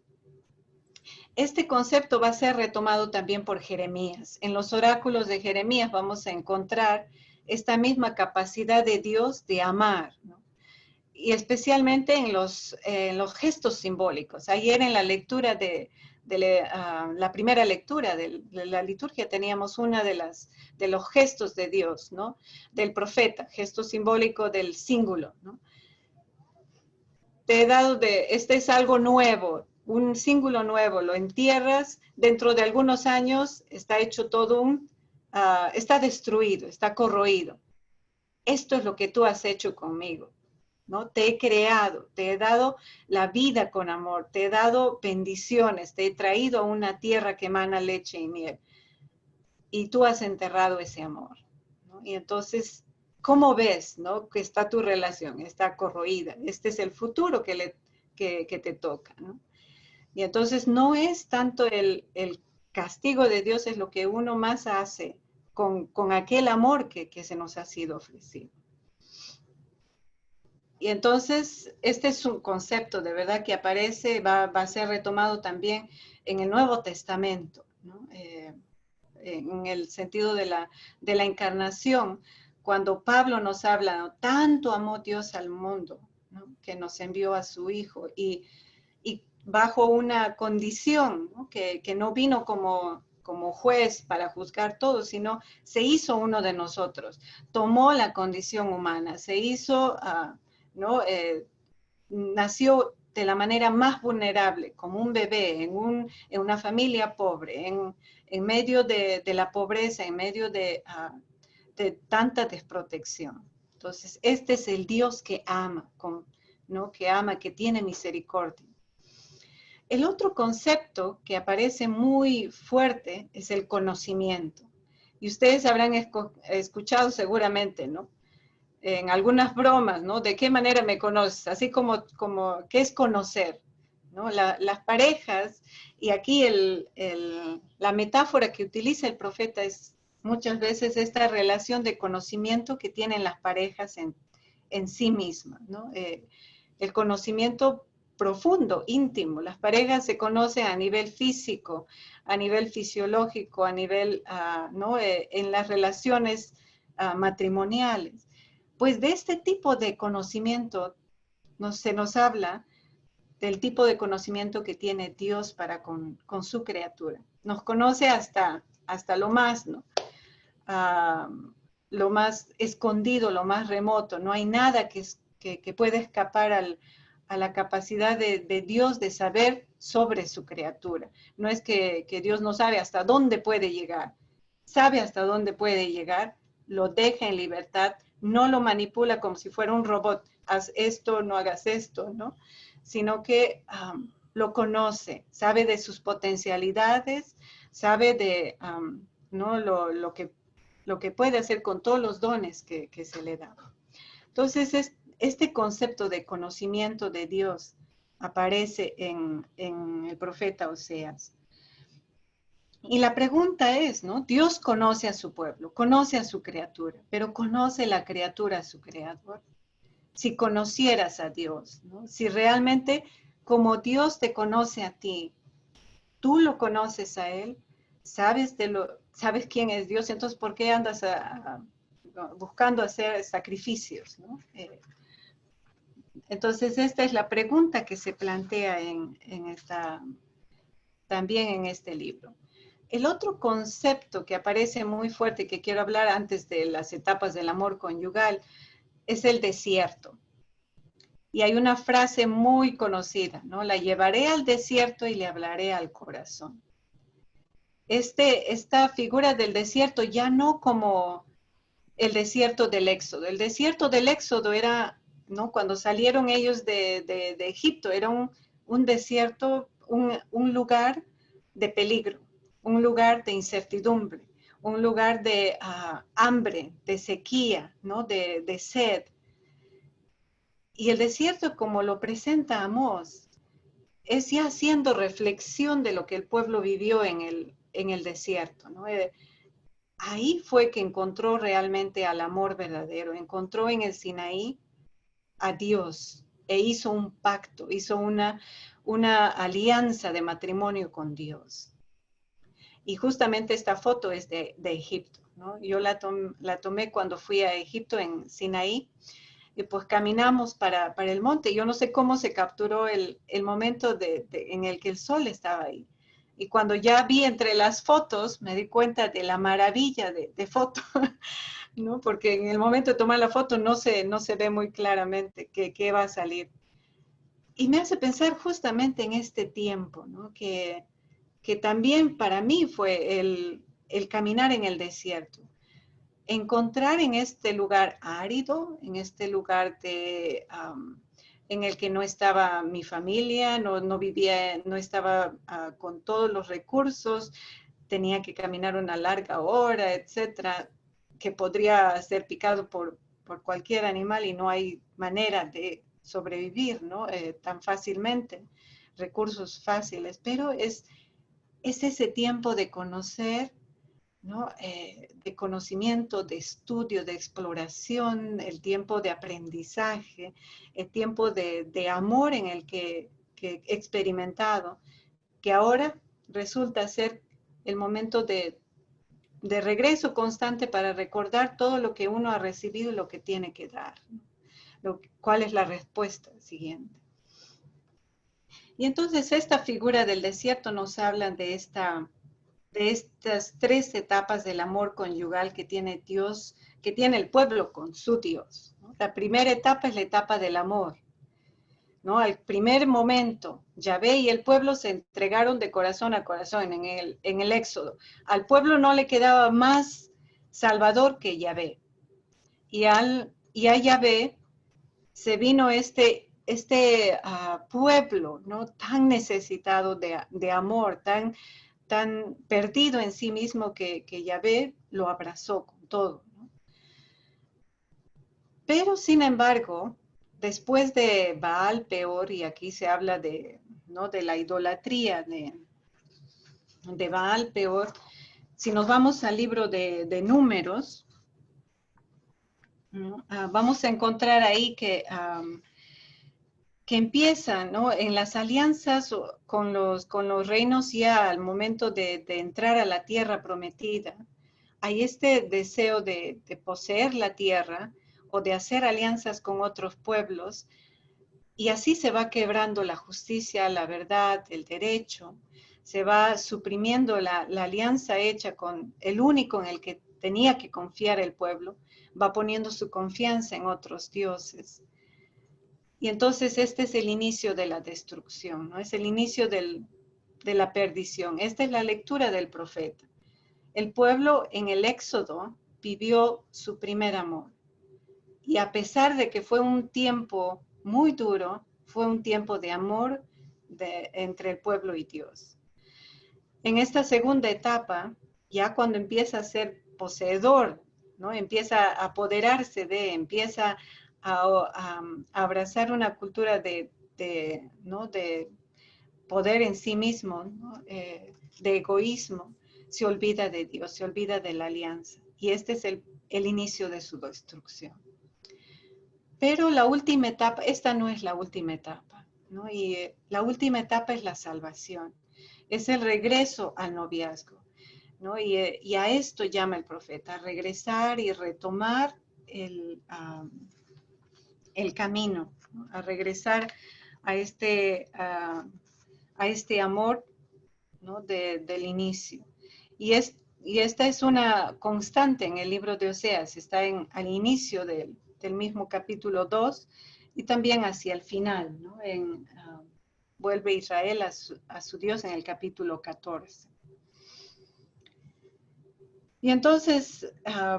Este concepto va a ser retomado también por Jeremías. En los oráculos de Jeremías vamos a encontrar esta misma capacidad de Dios de amar, ¿no? Y especialmente en los gestos simbólicos. Ayer en la lectura la primera lectura de la liturgia teníamos una de los gestos de Dios, ¿no? Del profeta, gesto simbólico del cíngulo, ¿no? Te he dado este es algo nuevo, un cíngulo nuevo, lo entierras, dentro de algunos años está hecho todo está destruido, está corroído. Esto es lo que tú has hecho conmigo, ¿no? Te he creado, te he dado la vida con amor, te he dado bendiciones, te he traído a una tierra que emana leche y miel. Y tú has enterrado ese amor, ¿no? Y entonces, ¿cómo ves, no? Que está tu relación, está corroída. Este es el futuro que te toca, ¿no? Y entonces no es tanto el castigo de Dios, es lo que uno más hace con aquel amor que se nos ha sido ofrecido. Y entonces, este es un concepto de verdad que aparece, va a ser retomado también en el Nuevo Testamento, ¿no? En el sentido de la encarnación, cuando Pablo nos habla, ¿no? Tanto amó Dios al mundo, ¿no? Que nos envió a su Hijo y bajo una condición, ¿no? Que no vino como juez para juzgar todo, sino se hizo uno de nosotros, tomó la condición humana, se hizo, ¿no? Nació de la manera más vulnerable, como un bebé, en una familia pobre, en medio de la pobreza, en medio de tanta desprotección. Entonces, este es el Dios que ama, ¿no? Que ama, que tiene misericordia. El otro concepto que aparece muy fuerte es el conocimiento. Y ustedes habrán escuchado seguramente, ¿no? En algunas bromas, ¿no? ¿De qué manera me conoces? Así como ¿qué es conocer? ¿No? Las parejas, y aquí la metáfora que utiliza el profeta es muchas veces esta relación de conocimiento que tienen las parejas en sí mismas, ¿no? El conocimiento profundo, íntimo. Las parejas se conocen a nivel físico, a nivel fisiológico, a nivel, ¿no? En las relaciones matrimoniales. Pues de este tipo de conocimiento se nos habla del tipo de conocimiento que tiene Dios para con su criatura. Nos conoce hasta lo más, ¿no? Lo más escondido, lo más remoto. No hay nada que pueda escapar a la capacidad de Dios de saber sobre su criatura. No es que Dios no sabe hasta dónde puede llegar. Sabe hasta dónde puede llegar, lo deja en libertad, no lo manipula como si fuera un robot. Haz esto, no hagas esto, ¿no? Sino que lo conoce, sabe de sus potencialidades, sabe de ¿no? lo que puede hacer con todos los dones que se le da. Entonces, este concepto de conocimiento de Dios aparece en el profeta Oseas. Y la pregunta es, ¿no? Dios conoce a su pueblo, conoce a su criatura, pero ¿conoce la criatura a su creador? Si conocieras a Dios, ¿no? Si realmente como Dios te conoce a ti, tú lo conoces a Él, sabes quién es Dios, entonces ¿por qué andas buscando hacer sacrificios, ¿no? Entonces esta es la pregunta que se plantea también en este libro. El otro concepto que aparece muy fuerte que quiero hablar antes de las etapas del amor conyugal es el desierto. Y hay una frase muy conocida, ¿no? La llevaré al desierto y le hablaré al corazón. Esta figura del desierto ya no como el desierto del Éxodo. El desierto del Éxodo era, ¿no? Cuando salieron ellos de Egipto, era un desierto, un lugar de peligro, un lugar de incertidumbre, un lugar de hambre, de sequía, ¿no? De sed. Y el desierto, como lo presenta Amós, es ya haciendo reflexión de lo que el pueblo vivió en el desierto, ¿no? Ahí fue que encontró realmente al amor verdadero, encontró en el Sinaí a Dios e hizo un pacto, hizo una alianza de matrimonio con Dios. Y justamente esta foto es de Egipto, ¿no? Yo la tomé cuando fui a Egipto en Sinaí, y pues caminamos para el monte. Yo no sé cómo se capturó el momento en el que el sol estaba ahí. Y cuando ya vi entre las fotos, me di cuenta de la maravilla de foto, ¿no? Porque en el momento de tomar la foto no se ve muy claramente qué va a salir. Y me hace pensar justamente en este tiempo, ¿no? Que también para mí fue el caminar en el desierto. Encontrar en este lugar árido, en este lugar en el que no estaba mi familia, no vivía, no estaba con todos los recursos, tenía que caminar una larga hora, etcétera, que podría ser picado por cualquier animal y no hay manera de sobrevivir, ¿no? Tan fácilmente, recursos fáciles, pero es ese tiempo de conocer, ¿no? De conocimiento, de estudio, de exploración, el tiempo de aprendizaje, el tiempo de amor en el que he experimentado, que ahora resulta ser el momento de regreso constante para recordar todo lo que uno ha recibido y lo que tiene que dar, ¿no? ¿Cuál es la respuesta siguiente? Y entonces esta figura del desierto nos habla de estas tres etapas del amor conyugal que tiene Dios, que tiene el pueblo con su Dios, ¿no? La primera etapa es la etapa del amor. ¿no? Al primer momento, Yahvé y el pueblo se entregaron de corazón a corazón en el Éxodo. Al pueblo no le quedaba más salvador que Yahvé. Y a Yahvé se vino este pueblo, ¿no? Tan necesitado de amor, tan perdido en sí mismo que Yahvé lo abrazó con todo, ¿no? Pero sin embargo, después de Baal Peor, y aquí se habla de, ¿no? de la idolatría de Baal Peor, si nos vamos al libro de Números, ¿no? Vamos a encontrar ahí que empiezan, ¿no? En las alianzas con los reinos ya al momento de entrar a la tierra prometida. Hay este deseo de poseer la tierra o de hacer alianzas con otros pueblos, y así se va quebrando la justicia, la verdad, el derecho, se va suprimiendo la alianza hecha con el único en el que tenía que confiar el pueblo, va poniendo su confianza en otros dioses. Y entonces este es el inicio de la destrucción, ¿no? Es el inicio de la perdición. Esta es la lectura del profeta. El pueblo en el Éxodo vivió su primer amor. Y a pesar de que fue un tiempo muy duro, fue un tiempo de amor entre el pueblo y Dios. En esta segunda etapa, ya cuando empieza a ser poseedor, ¿no? Empieza a apoderarse empieza a abrazar una cultura ¿no? de poder en sí mismo, ¿no? De egoísmo, se olvida de Dios, se olvida de la alianza. Y este es el inicio de su destrucción. Pero la última etapa, esta no es la última etapa, ¿no? Y la última etapa es la salvación, es el regreso al noviazgo, ¿no? Y a esto llama el profeta, a regresar y retomar el camino, ¿no? A regresar a este amor, ¿no? Del inicio. Y esta es una constante en el libro de Oseas, está al inicio del mismo capítulo 2 y también hacia el final, ¿no? Vuelve Israel a su Dios en el capítulo 14. Y entonces,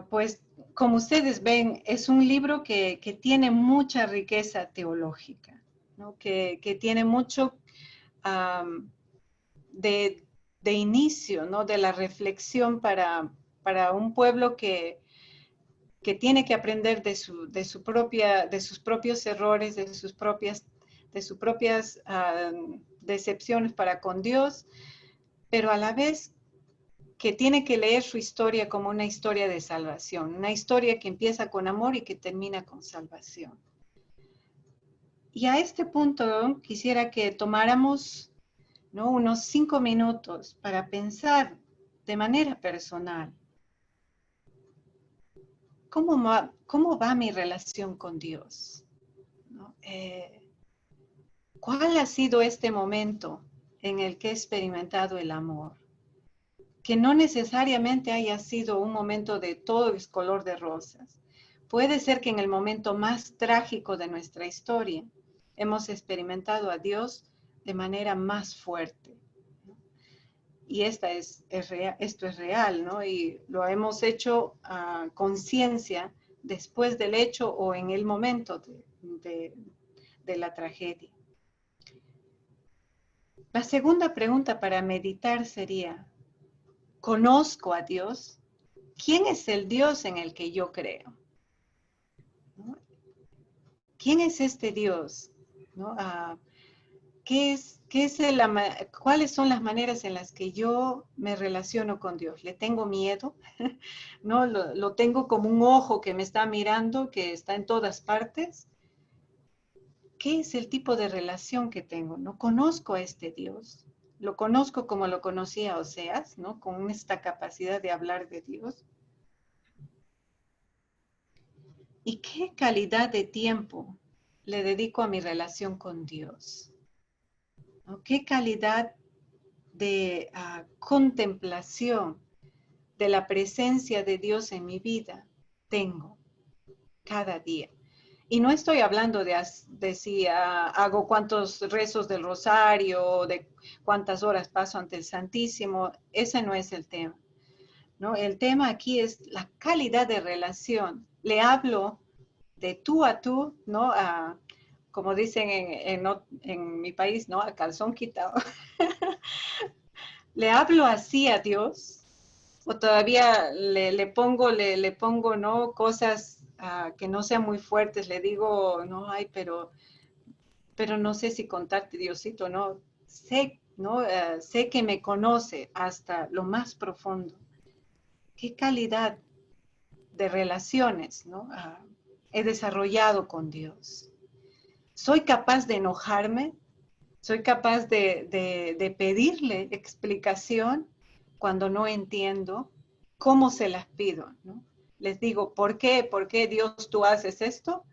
pues, como ustedes ven, es un libro que tiene mucha riqueza teológica, ¿no? Que tiene mucho de inicio, ¿no? De la reflexión para un pueblo que tiene que aprender de sus propios errores, de sus propias decepciones para con Dios, pero a la vez que tiene que leer su historia como una historia de salvación, una historia que empieza con amor y que termina con salvación. Y a este punto quisiera que tomáramos, ¿no? Unos 5 minutos para pensar de manera personal. ¿Cómo va mi relación con Dios? ¿No? ¿Cuál ha sido este momento en el que he experimentado el amor? Que no necesariamente haya sido un momento de todo es color de rosas. Puede ser que en el momento más trágico de nuestra historia hemos experimentado a Dios de manera más fuerte. Y esto es real, ¿no? Y lo hemos hecho a conciencia después del hecho o en el momento de la tragedia. La segunda pregunta para meditar sería, ¿conozco a Dios? ¿Quién es el Dios en el que yo creo? ¿No? ¿Quién es este Dios? ¿No? ¿Cuáles son las maneras en las que yo me relaciono con Dios? ¿Le tengo miedo? ¿No? ¿Lo tengo como un ojo que me está mirando, que está en todas partes? ¿Qué es el tipo de relación que tengo? ¿No? Conozco a este Dios. Lo conozco como lo conocía Oseas, ¿no? Con esta capacidad de hablar de Dios. ¿Y qué calidad de tiempo le dedico a mi relación con Dios? ¿No? ¿Qué calidad de contemplación de la presencia de Dios en mi vida tengo cada día? Y no estoy hablando de si hago cuántos rezos del rosario, de cuántas horas paso ante el Santísimo. Ese no es el tema, ¿no? El tema aquí es la calidad de relación. Le hablo de tú a tú, ¿no? Como dicen en mi país, ¿no? A calzón quitado. ¿Le hablo así a Dios? ¿O todavía le pongo, ¿no? Cosas que no sean muy fuertes? Le digo, no, ay, pero no sé si contarte, Diosito, ¿no? Sé, ¿no? Sé que me conoce hasta lo más profundo. ¿Qué calidad de relaciones, ¿no? He desarrollado con Dios? ¿Soy capaz de enojarme? ¿Soy capaz de pedirle explicación cuando no entiendo? ¿Cómo se las pido? ¿No? Les digo, ¿por qué? ¿Por qué Dios tú haces esto?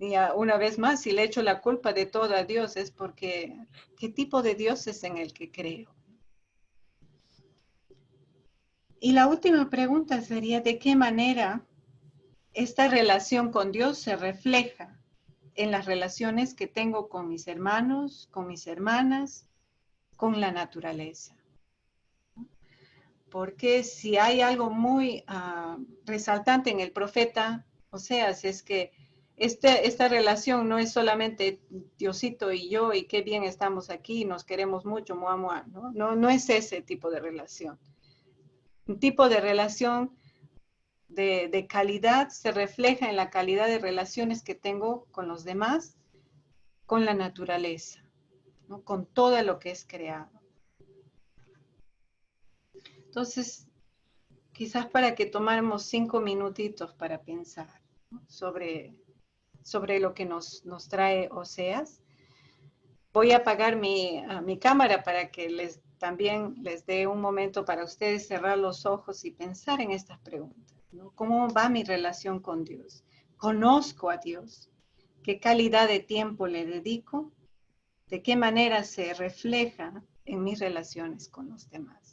Y una vez más, si le echo la culpa de todo a Dios, es porque, ¿qué tipo de Dios es en el que creo? Y la última pregunta sería, ¿de qué manera esta relación con Dios se refleja en las relaciones que tengo con mis hermanos, con mis hermanas, con la naturaleza? Porque si hay algo muy resaltante en el profeta Oseas, es que esta relación no es solamente Diosito y yo y qué bien estamos aquí, nos queremos mucho, mua, mua, ¿no? No es ese tipo de relación. Un tipo de relación de calidad se refleja en la calidad de relaciones que tengo con los demás, con la naturaleza, ¿no? Con todo lo que es creado. Entonces, quizás para que tomáramos 5 minutitos para pensar, ¿no? sobre lo que nos trae Oseas. Voy a apagar mi cámara para que también les dé un momento para ustedes cerrar los ojos y pensar en estas preguntas, ¿no? ¿Cómo va mi relación con Dios? ¿Conozco a Dios? ¿Qué calidad de tiempo le dedico? ¿De qué manera se refleja en mis relaciones con los demás?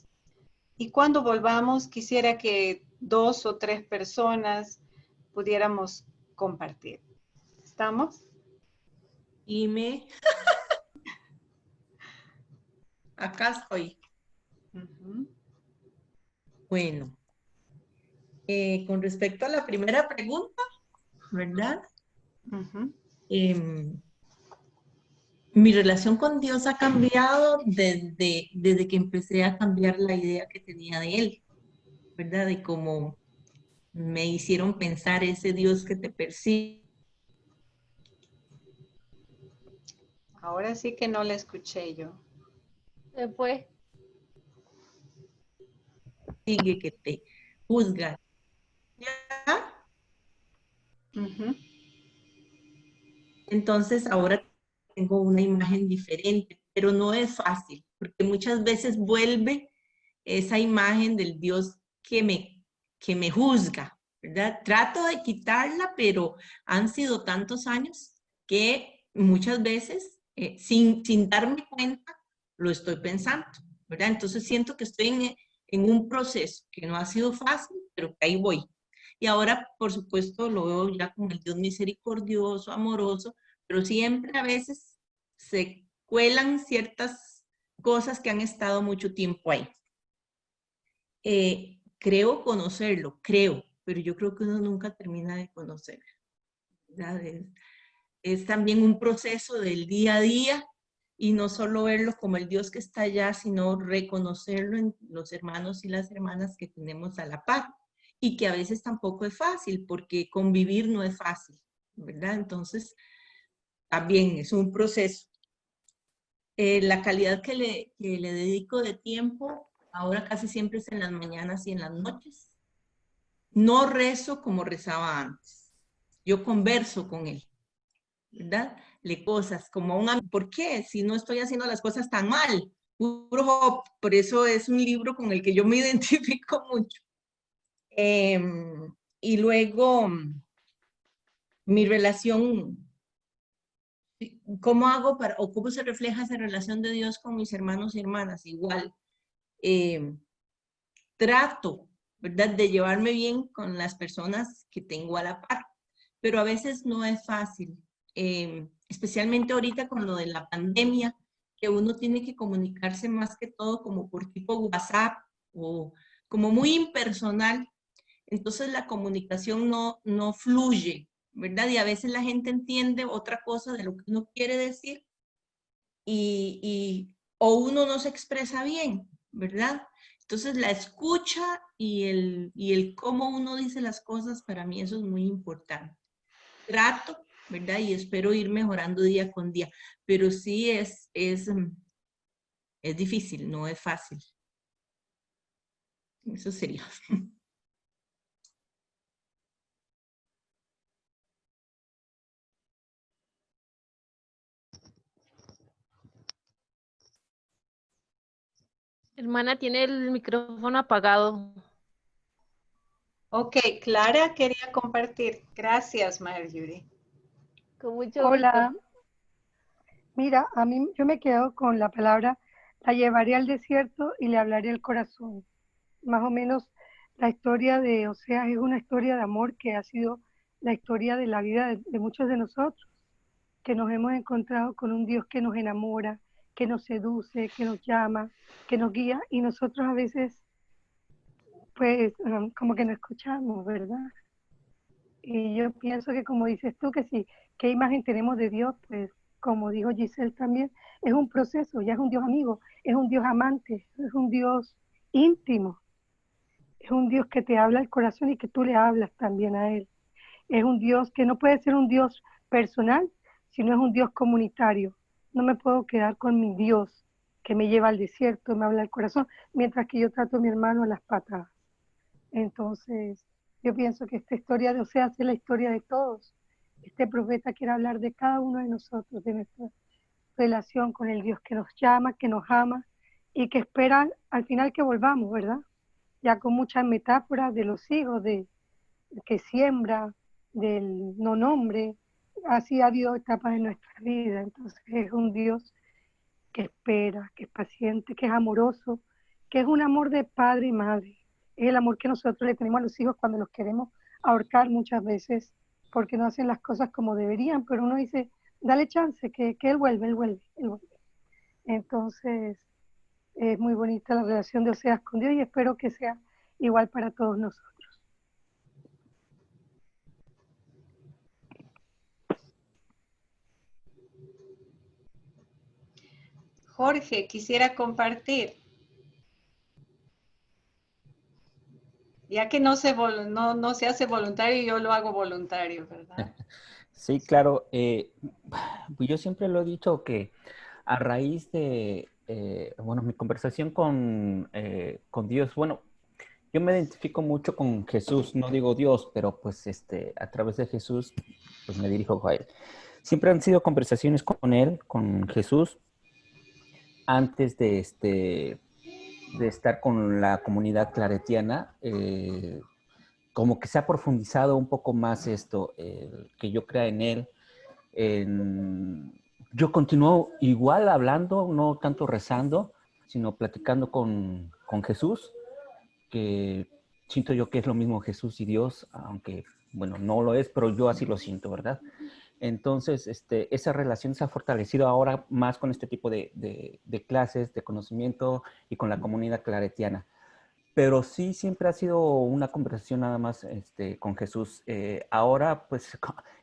Y cuando volvamos, quisiera que 2 o 3 personas pudiéramos compartir. ¿Estamos? Dime, acá estoy. Uh-huh. Bueno, con respecto a la primera pregunta, ¿verdad? Uh-huh. Em, Mi relación con Dios ha cambiado desde que empecé a cambiar la idea que tenía de Él, ¿verdad? De cómo me hicieron pensar ese Dios que te persigue, Ahora sí que no la escuché yo. Después, que te juzga. ¿Ya? Uh-huh. Entonces ahora tengo una imagen diferente, pero no es fácil, porque muchas veces vuelve esa imagen del Dios que me juzga, ¿verdad? Trato de quitarla, pero han sido tantos años que muchas veces, sin darme cuenta, lo estoy pensando, ¿verdad? Entonces siento que estoy en un proceso que no ha sido fácil, pero que ahí voy. Y ahora, por supuesto, lo veo ya como el Dios misericordioso, amoroso, pero siempre a veces se cuelan ciertas cosas que han estado mucho tiempo ahí. Creo conocerlo, creo, pero yo creo que uno nunca termina de conocer. Es también un proceso del día a día y no solo verlo como el Dios que está allá, sino reconocerlo en los hermanos y las hermanas que tenemos a la par y que a veces tampoco es fácil porque convivir no es fácil, ¿verdad? Entonces, también es un proceso. La calidad que le dedico de tiempo ahora casi siempre es en las mañanas y en las noches. No rezo como rezaba antes. Yo converso con él, ¿verdad? Le cosas como un amigo. ¿Por qué? Si no estoy haciendo las cosas tan mal. Puro Job. Por eso es un libro con el que yo me identifico mucho. Y luego, mi relación, ¿cómo hago para, o cómo se refleja esa relación de Dios con mis hermanos y hermanas? Igual. Eh, Trato, ¿verdad?, de llevarme bien con las personas que tengo a la par. pero a veces no es fácil, especialmente ahorita con lo de la pandemia, que uno tiene que comunicarse más que todo como por tipo WhatsApp o como muy impersonal. Entonces la comunicación no fluye, ¿verdad? Y a veces la gente entiende otra cosa de lo que uno quiere decir o uno no se expresa bien, ¿verdad? Entonces la escucha y el cómo uno dice las cosas, para mí eso es muy importante. Trato, ¿verdad? Y espero ir mejorando día con día, pero sí es difícil, no es fácil. Eso sería. Hermana, tiene el micrófono apagado. Ok, Clara quería compartir. Gracias, Marjorie. Con mucho gusto. Hola, mira, yo me quedo con la palabra, la llevaré al desierto y le hablaré al corazón. Más o menos la historia de Oseas es una historia de amor que ha sido la historia de la vida de muchos de nosotros, que nos hemos encontrado con un Dios que nos enamora, que nos seduce, que nos llama, que nos guía y nosotros a veces pues como que no escuchamos, ¿verdad? Y yo pienso que como dices tú, que sí, qué imagen tenemos de Dios, pues como dijo Giselle también, es un proceso, ya es un Dios amigo, es un Dios amante, es un Dios íntimo, es un Dios que te habla al corazón y que tú le hablas también a Él. Es un Dios que no puede ser un Dios personal, sino es un Dios comunitario. No me puedo quedar con mi Dios que me lleva al desierto, me habla al corazón, mientras que yo trato a mi hermano a las patadas. Entonces, yo pienso que esta historia de Oseas es la historia de todos. Este profeta quiere hablar de cada uno de nosotros, de nuestra relación con el Dios que nos llama, que nos ama y que espera al final que volvamos, ¿verdad? Ya con muchas metáforas de los hijos, de que siembra, del no nombre, así ha habido etapas en nuestra vida. Entonces es un Dios que espera, que es paciente, que es amoroso, que es un amor de padre y madre. Es el amor que nosotros le tenemos a los hijos cuando los queremos ahorcar muchas veces porque no hacen las cosas como deberían, pero uno dice, dale chance, que él vuelve, él vuelve, él vuelve. Entonces, es muy bonita la relación de Oseas con Dios y espero que sea igual para todos nosotros. Jorge, quisiera compartir. Ya que no se hace voluntario, yo lo hago voluntario, ¿verdad? Sí, claro. Pues yo siempre lo he dicho que a raíz de, bueno, mi conversación con Dios, bueno, yo me identifico mucho con Jesús, no digo Dios, pero pues a través de Jesús, pues me dirijo a Él. Siempre han sido conversaciones con Él, con Jesús, antes de estar con la comunidad claretiana. Como que se ha profundizado un poco más esto, que yo crea en Él. Yo continúo igual hablando, no tanto rezando, sino platicando con Jesús, que siento yo que es lo mismo Jesús y Dios, aunque, bueno, no lo es, pero yo así lo siento, ¿verdad? Entonces, esa relación se ha fortalecido ahora más con este tipo de clases, de conocimiento y con la comunidad claretiana. Pero sí, siempre ha sido una conversación nada más con Jesús. Ahora, pues,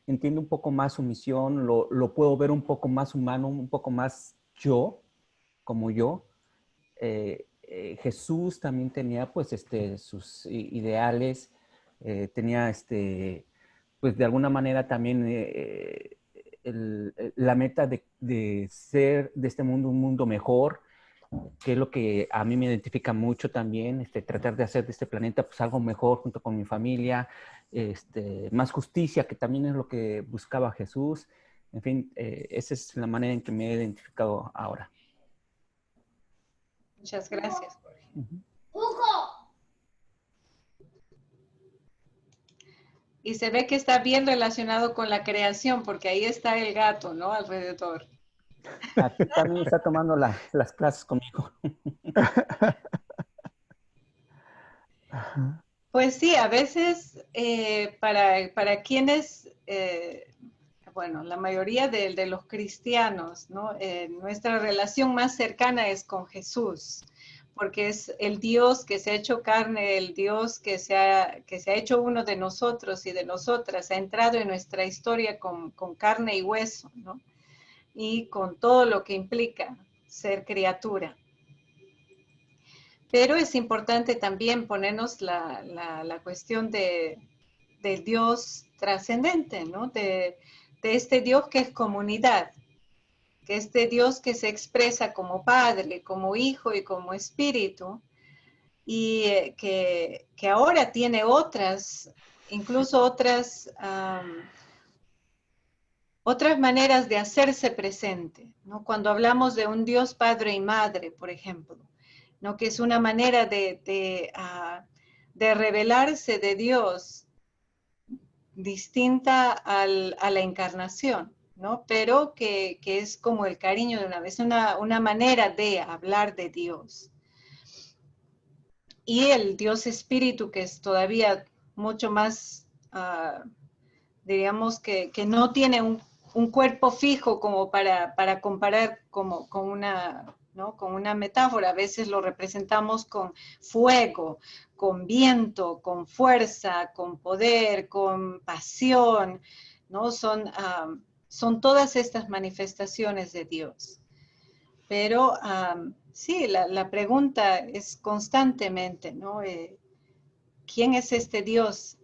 entiendo un poco más su misión, lo puedo ver un poco más humano, un poco más yo, como yo. Jesús también tenía, pues, sus ideales, tenía, pues, de alguna manera también la meta de ser de este mundo un mundo mejor, que es lo que a mí me identifica mucho también, tratar de hacer de este planeta pues algo mejor junto con mi familia, más justicia, que también es lo que buscaba Jesús. En fin, esa es la manera en que me he identificado ahora. Muchas gracias, Jorge. Y se ve que está bien relacionado con la creación, porque ahí está el gato, ¿no? Alrededor. Aquí también está tomando las clases conmigo. Pues sí, a veces para quienes bueno, la mayoría de los cristianos, ¿no? Nuestra relación más cercana es con Jesús, porque es el Dios que se ha hecho carne, el Dios que se ha hecho uno de nosotros y de nosotras, ha entrado en nuestra historia con carne y hueso, ¿no? Y con todo lo que implica ser criatura. Pero es importante también ponernos la cuestión del Dios trascendente, ¿no? De este Dios que es comunidad, que este Dios que se expresa como Padre, como Hijo y como Espíritu, y que ahora tiene incluso otras maneras de hacerse presente, ¿no? Cuando hablamos de un Dios Padre y Madre, por ejemplo, ¿no? Que es una manera de revelarse de Dios distinta a la encarnación, ¿no? Pero que es como el cariño de una vez, una manera de hablar de Dios. Y el Dios Espíritu, que es todavía mucho más, diríamos que no tiene un cuerpo fijo como para comparar con una, ¿no? Con una metáfora. A veces lo representamos con fuego, con viento, con fuerza, con poder, con pasión, ¿no? Son todas estas manifestaciones de Dios. Pero sí, la pregunta es constantemente, ¿no? ¿Quién es este Dios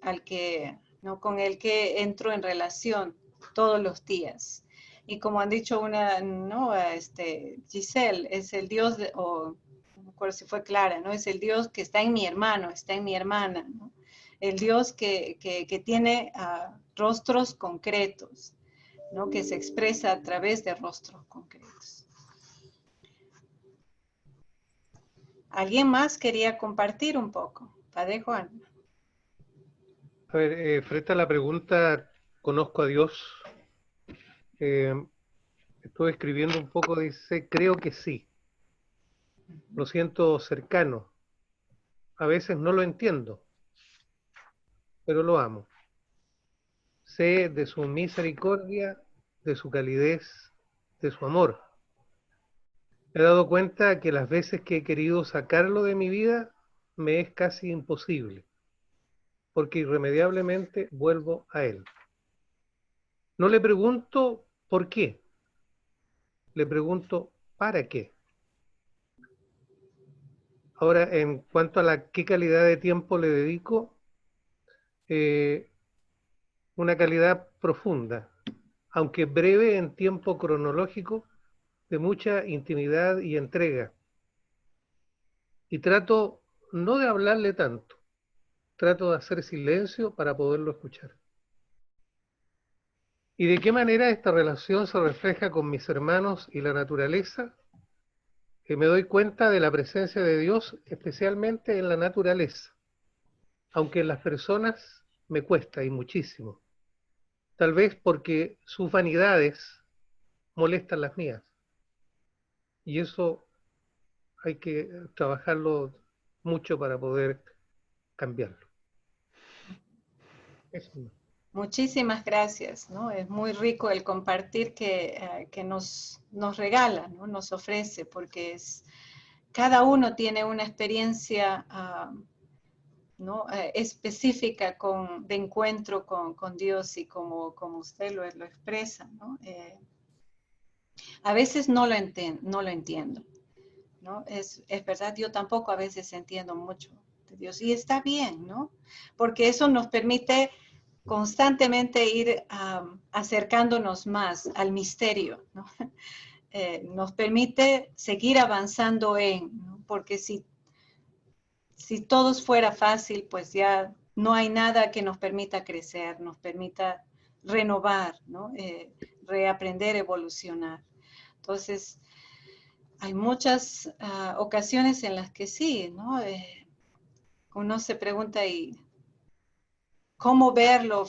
¿no? con el que entro en relación todos los días? Y como han dicho ¿no? Giselle, es el Dios, o no me acuerdo si fue Clara, ¿no? Es el Dios que está en mi hermano, está en mi hermana, ¿no? El Dios que tiene rostros concretos, ¿no? Que se expresa a través de rostros concretos. ¿Alguien más quería compartir un poco? Padre Juan. A ver, frente a la pregunta, ¿conozco a Dios? Estuve escribiendo un poco, dice, creo que sí. Lo siento cercano. A veces no lo entiendo, pero lo amo. Sé de su misericordia, de su calidez, de su amor. Me he dado cuenta que las veces que he querido sacarlo de mi vida, me es casi imposible, porque irremediablemente vuelvo a él. No le pregunto por qué, le pregunto para qué. Ahora, en cuanto a qué calidad de tiempo le dedico, una calidad profunda, aunque breve en tiempo cronológico, de mucha intimidad y entrega. Y trato no de hablarle tanto, trato de hacer silencio para poderlo escuchar. ¿Y de qué manera esta relación se refleja con mis hermanos y la naturaleza? Me doy cuenta de la presencia de Dios, especialmente en la naturaleza, aunque en las personas me cuesta y muchísimo. Tal vez porque sus vanidades molestan las mías. Y eso hay que trabajarlo mucho para poder cambiarlo. Eso no. Muchísimas gracias, ¿no? Es muy rico el compartir que nos regala, ¿no? Nos ofrece, porque cada uno tiene una experiencia ¿no? Específica de encuentro con Dios, y como usted lo expresa, ¿no? A veces no lo entiendo, ¿no? Es verdad, yo tampoco a veces entiendo mucho de Dios, y está bien, ¿no? Porque eso nos permite constantemente ir acercándonos más al misterio, ¿no? Nos permite seguir avanzando ¿no? Porque si todo fuera fácil, pues ya no hay nada que nos permita crecer, nos permita renovar, ¿no? Reaprender, evolucionar. Entonces, hay muchas ocasiones en las que sí, ¿no? Uno se pregunta, ¿y cómo verlo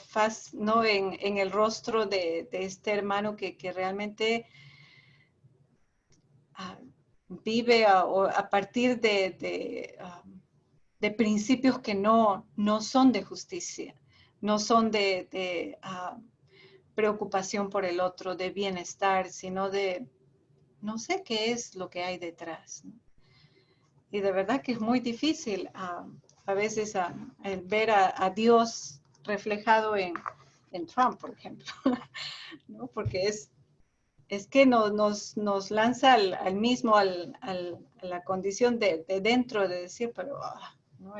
¿no? en el rostro de este hermano que realmente vive a partir de principios que no son de justicia, no son de preocupación por el otro, de bienestar, sino de, no sé qué es lo que hay detrás, ¿no? Y de verdad que es muy difícil a veces el ver a Dios reflejado en Trump, por ejemplo, ¿no? Porque es que nos lanza al mismo, a la condición de dentro de decir, pero, ¿no?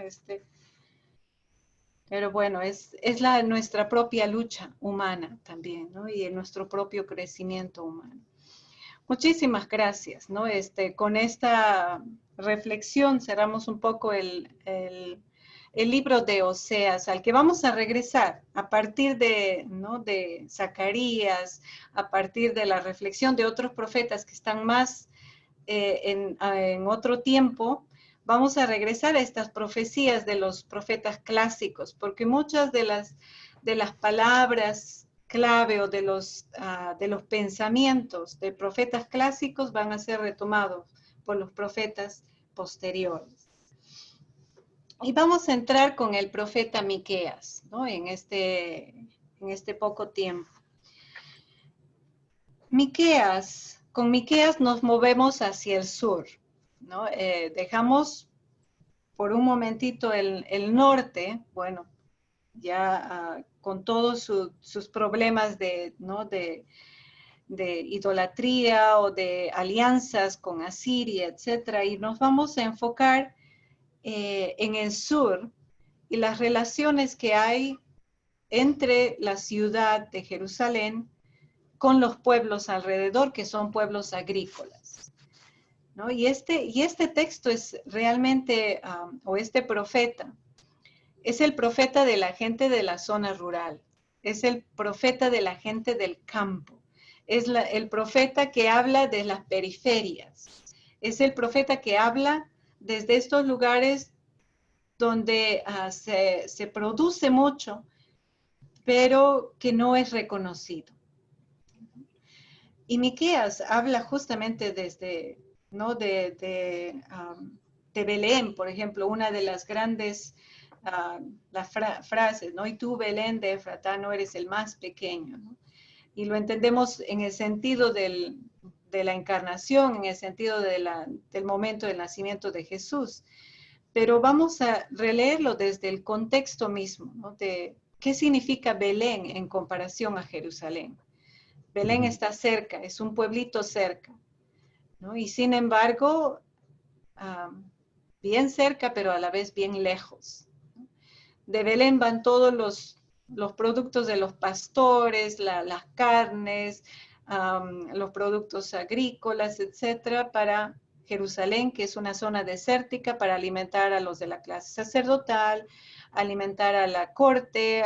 Pero bueno, es nuestra propia lucha humana también, ¿no? Y nuestro propio crecimiento humano. Muchísimas gracias, ¿no? Con esta reflexión cerramos un poco el libro de Oseas, al que vamos a regresar a partir ¿no? de Zacarías, a partir de la reflexión de otros profetas que están más en otro tiempo. Vamos a regresar a estas profecías de los profetas clásicos, porque muchas de las palabras clave o de los pensamientos de profetas clásicos van a ser retomados por los profetas posteriores. Y vamos a entrar con el profeta Miqueas, ¿no? En este poco tiempo. Con Miqueas nos movemos hacia el sur, ¿no? Dejamos por un momentito el norte, bueno, ya con todos sus problemas ¿no? de idolatría o de alianzas con Asiria, etcétera, y nos vamos a enfocar en el sur y las relaciones que hay entre la ciudad de Jerusalén con los pueblos alrededor, que son pueblos agrícolas, ¿no? Y este texto es realmente, o este profeta, es el profeta de la gente de la zona rural, es el profeta de la gente del campo, es el profeta que habla de las periferias, es el profeta que habla desde estos lugares donde se produce mucho, pero que no es reconocido. Y Miqueas habla justamente desde, ¿no? de Belén, por ejemplo, una de las grandes frases, ¿no? Y tú, Belén de Efratá, no eres el más pequeño, ¿no? Y lo entendemos en el sentido de la encarnación, en el sentido del momento del nacimiento de Jesús. Pero vamos a releerlo desde el contexto mismo, ¿no? De qué significa Belén en comparación a Jerusalén. Belén está cerca, es un pueblito cerca, ¿no? Y sin embargo, bien cerca, pero a la vez bien lejos. De Belén van todos los productos de los pastores, las carnes, los productos agrícolas, etcétera, para Jerusalén, que es una zona desértica, para alimentar a los de la clase sacerdotal, alimentar a la corte,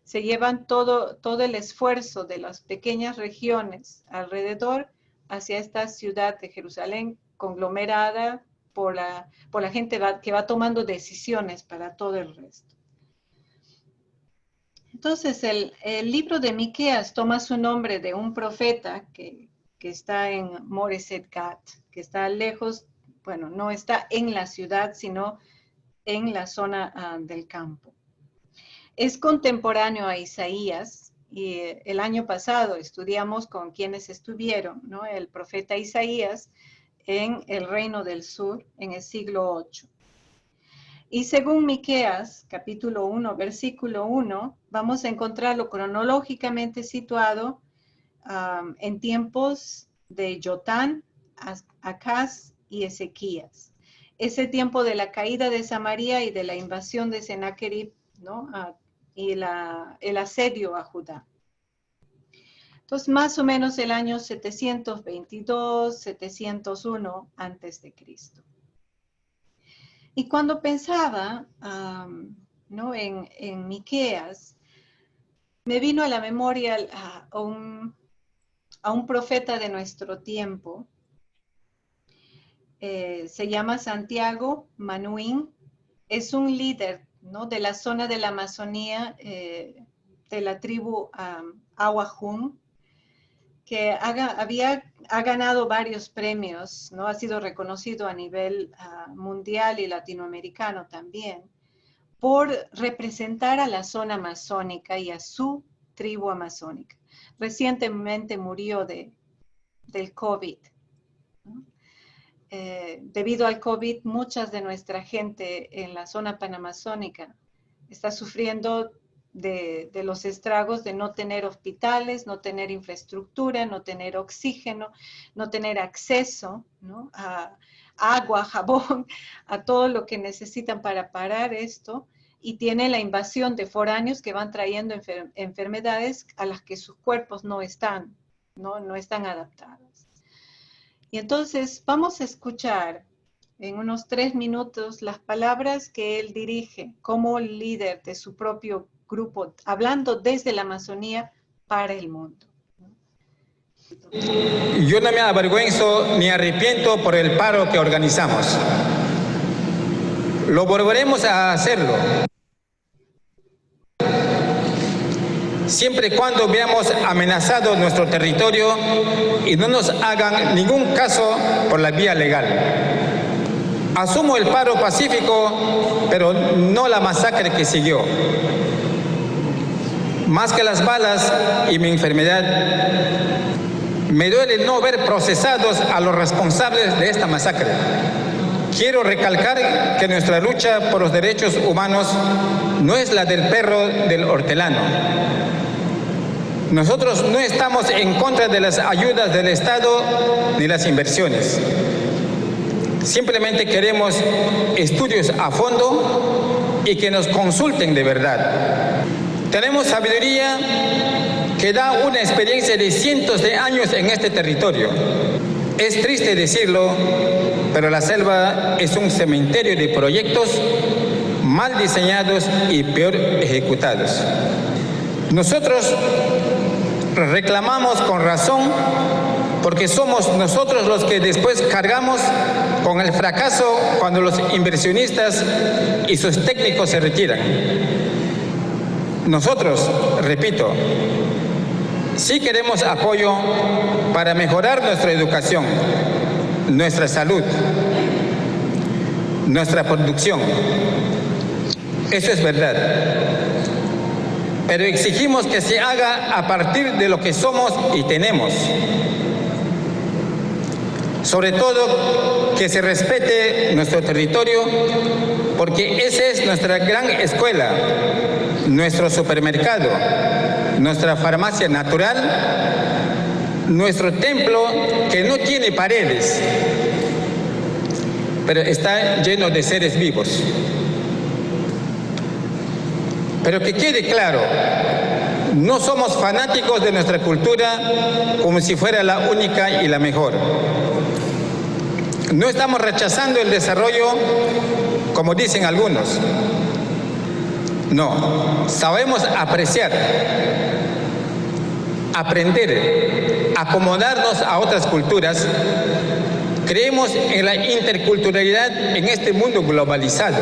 se llevan todo el esfuerzo de las pequeñas regiones alrededor hacia esta ciudad de Jerusalén conglomerada por la gente que va tomando decisiones para todo el resto. Entonces, el libro de Miqueas toma su nombre de un profeta que está en Moreset Gat, que está lejos, bueno, no está en la ciudad, sino en la zona del campo. Es contemporáneo a Isaías, y el año pasado estudiamos con quienes estuvieron, ¿no? El profeta Isaías en el Reino del Sur en el siglo VIII. Y según Miqueas, capítulo 1, versículo 1, vamos a encontrarlo cronológicamente situado en tiempos de Jotán, Acaz y Ezequías. Ese tiempo de la caída de Samaria y de la invasión de Sennacherib, ¿no? Y el asedio a Judá. Entonces, más o menos el año 722, 701 antes de Cristo. Y cuando pensaba ¿no? en Miqueas, me vino a la memoria a un profeta de nuestro tiempo. Se llama Santiago Manuín. Es un líder, ¿no? De la zona de la Amazonía, de la tribu Awajún, que ha ganado varios premios, ¿no? Ha sido reconocido a nivel mundial y latinoamericano también, por representar a la zona amazónica y a su tribu amazónica. Recientemente murió del COVID, ¿no? Debido al COVID, muchas de nuestra gente en la zona panamazónica está sufriendo de los estragos de no tener hospitales, no tener infraestructura, no tener oxígeno, no tener acceso, ¿no?, a agua, jabón, a todo lo que necesitan para parar esto, y tiene la invasión de foráneos que van trayendo enfermedades a las que sus cuerpos no están adaptados. Y entonces vamos a escuchar en unos 3 minutos las palabras que él dirige como líder de su propio grupo, hablando desde la Amazonía para el mundo. Yo no me avergüenzo ni arrepiento por el paro que organizamos. Lo volveremos a hacerlo, siempre y cuando veamos amenazado nuestro territorio y no nos hagan ningún caso por la vía legal. Asumo el paro pacífico, pero no la masacre que siguió. Más que las balas y mi enfermedad, me duele no ver procesados a los responsables de esta masacre. Quiero recalcar que nuestra lucha por los derechos humanos no es la del perro del hortelano. Nosotros no estamos en contra de las ayudas del Estado ni las inversiones. Simplemente queremos estudios a fondo y que nos consulten de verdad. Tenemos sabiduría que da una experiencia de cientos de años en este territorio. Es triste decirlo, pero la selva es un cementerio de proyectos mal diseñados y peor ejecutados. Nosotros reclamamos con razón porque somos nosotros los que después cargamos con el fracaso cuando los inversionistas y sus técnicos se retiran. Nosotros, repito, sí queremos apoyo para mejorar nuestra educación, nuestra salud, nuestra producción. Eso es verdad. Pero exigimos que se haga a partir de lo que somos y tenemos. Sobre todo, que se respete nuestro territorio, porque esa es nuestra gran escuela, nuestro supermercado, nuestra farmacia natural, nuestro templo que no tiene paredes, pero está lleno de seres vivos. Pero que quede claro, no somos fanáticos de nuestra cultura como si fuera la única y la mejor. No estamos rechazando el desarrollo como dicen algunos. No, sabemos apreciar, aprender, acomodarnos a otras culturas. Creemos en la interculturalidad en este mundo globalizado.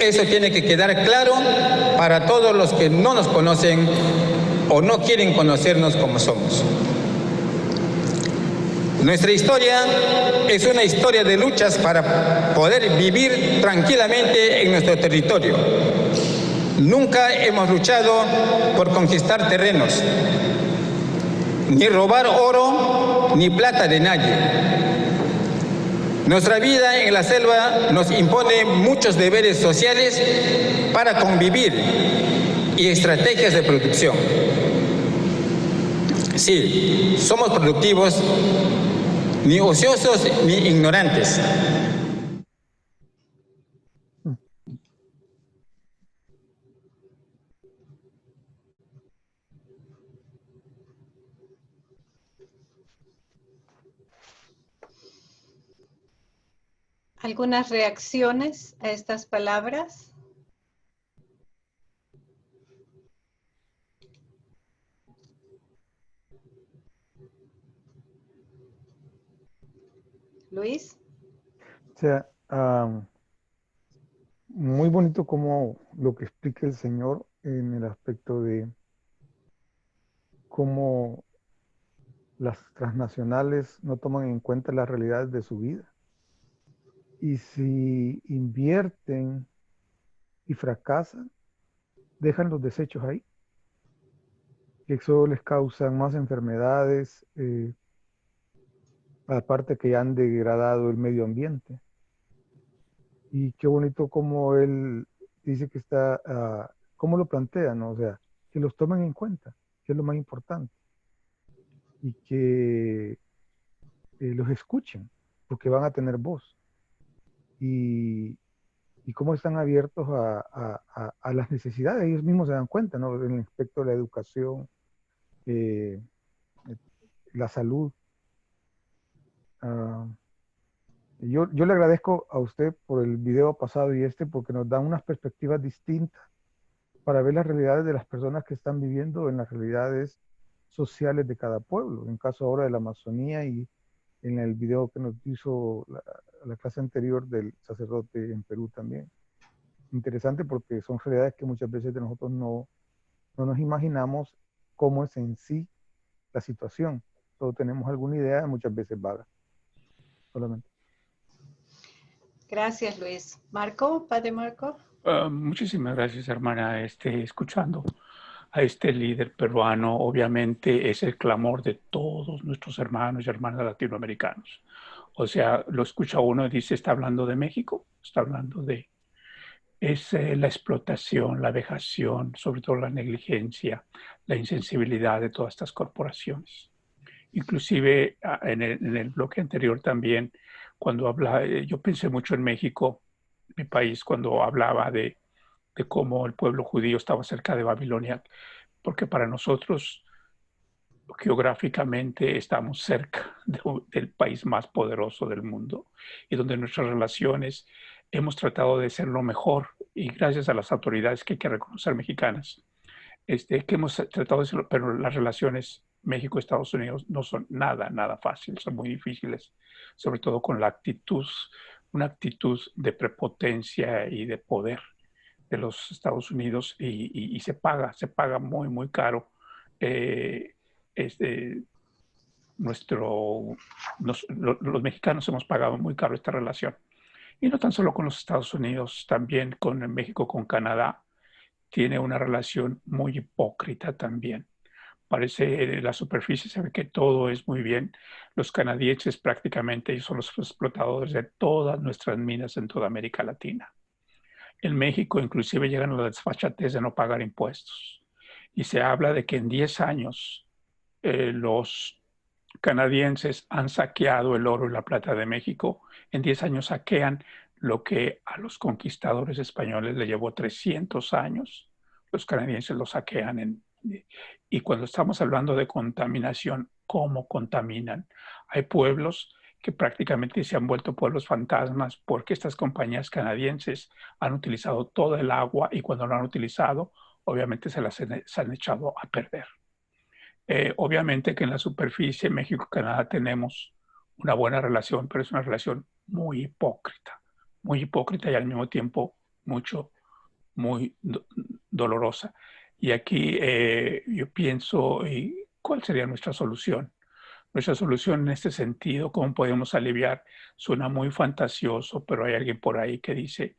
Eso tiene que quedar claro para todos los que no nos conocen o no quieren conocernos como somos. Nuestra historia es una historia de luchas para poder vivir tranquilamente en nuestro territorio. Nunca hemos luchado por conquistar terrenos, ni robar oro ni plata de nadie. Nuestra vida en la selva nos impone muchos deberes sociales para convivir y estrategias de producción. Sí, somos productivos, ni ociosos ni ignorantes. ¿Algunas reacciones a estas palabras? Luis. O sea, muy bonito como lo que explica el Señor en el aspecto de cómo las transnacionales no toman en cuenta las realidades de su vida. Y si invierten y fracasan, dejan los desechos ahí. que eso les causa más enfermedades, aparte que han degradado el medio ambiente. Y qué bonito como él dice que está, cómo lo plantea, ¿no? O sea, que los tomen en cuenta, que es lo más importante, y que los escuchen, porque van a tener voz. Y cómo están abiertos a las necesidades, ellos mismos se dan cuenta, ¿no? En el aspecto de la educación, eh, la salud. Ah, yo le agradezco a usted por el video pasado y porque nos dan unas perspectivas distintas para ver las realidades de las personas que están viviendo en las realidades sociales de cada pueblo. En caso ahora de la Amazonía y en el video que nos hizo la clase anterior del sacerdote en Perú también. Interesante porque son realidades que muchas veces de nosotros no nos imaginamos cómo es en sí la situación. Todos tenemos alguna idea, muchas veces vaga. Solamente. Gracias, Luis. Marco, Padre Marco. Muchísimas gracias, hermana. Escuchando a este líder peruano, obviamente es el clamor de todos nuestros hermanos y hermanas latinoamericanos. O sea, lo escucha uno y dice, está hablando de México, está hablando de la explotación, la vejación, sobre todo la negligencia, la insensibilidad de todas estas corporaciones. Inclusive en el bloque anterior también, cuando yo pensé mucho en México, mi país, cuando hablaba de cómo el pueblo judío estaba cerca de Babilonia, porque para nosotros geográficamente estamos cerca del país más poderoso del mundo y donde nuestras relaciones hemos tratado de ser lo mejor y gracias a las autoridades que hay que reconocer mexicanas, que hemos tratado de hacerlo, pero las relaciones México-Estados Unidos no son nada fáciles, son muy difíciles, sobre todo con la actitud, una actitud de prepotencia y de poder de los Estados Unidos y se paga muy caro. Los mexicanos hemos pagado muy caro esta relación. Y no tan solo con los Estados Unidos, también con México, con Canadá, tiene una relación muy hipócrita también. Parece, en la superficie se ve que todo es muy bien. Los canadienses prácticamente ellos son los explotadores de todas nuestras minas en toda América Latina. En México inclusive llegan a la desfachatez de no pagar impuestos. Y se habla de que en 10 años los canadienses han saqueado el oro y la plata de México. En 10 años saquean lo que a los conquistadores españoles le llevó 300 años. Los canadienses lo saquean. Y cuando estamos hablando de contaminación, ¿cómo contaminan? Hay pueblos que prácticamente se han vuelto pueblos fantasmas porque estas compañías canadienses han utilizado todo el agua y cuando lo han utilizado, obviamente se han echado a perder. Obviamente que en la superficie México y Canadá tenemos una buena relación, pero es una relación muy hipócrita y al mismo tiempo muy dolorosa. Y aquí yo pienso, ¿cuál sería nuestra solución? Nuestra solución en este sentido, ¿cómo podemos aliviar? Suena muy fantasioso, pero hay alguien por ahí que dice,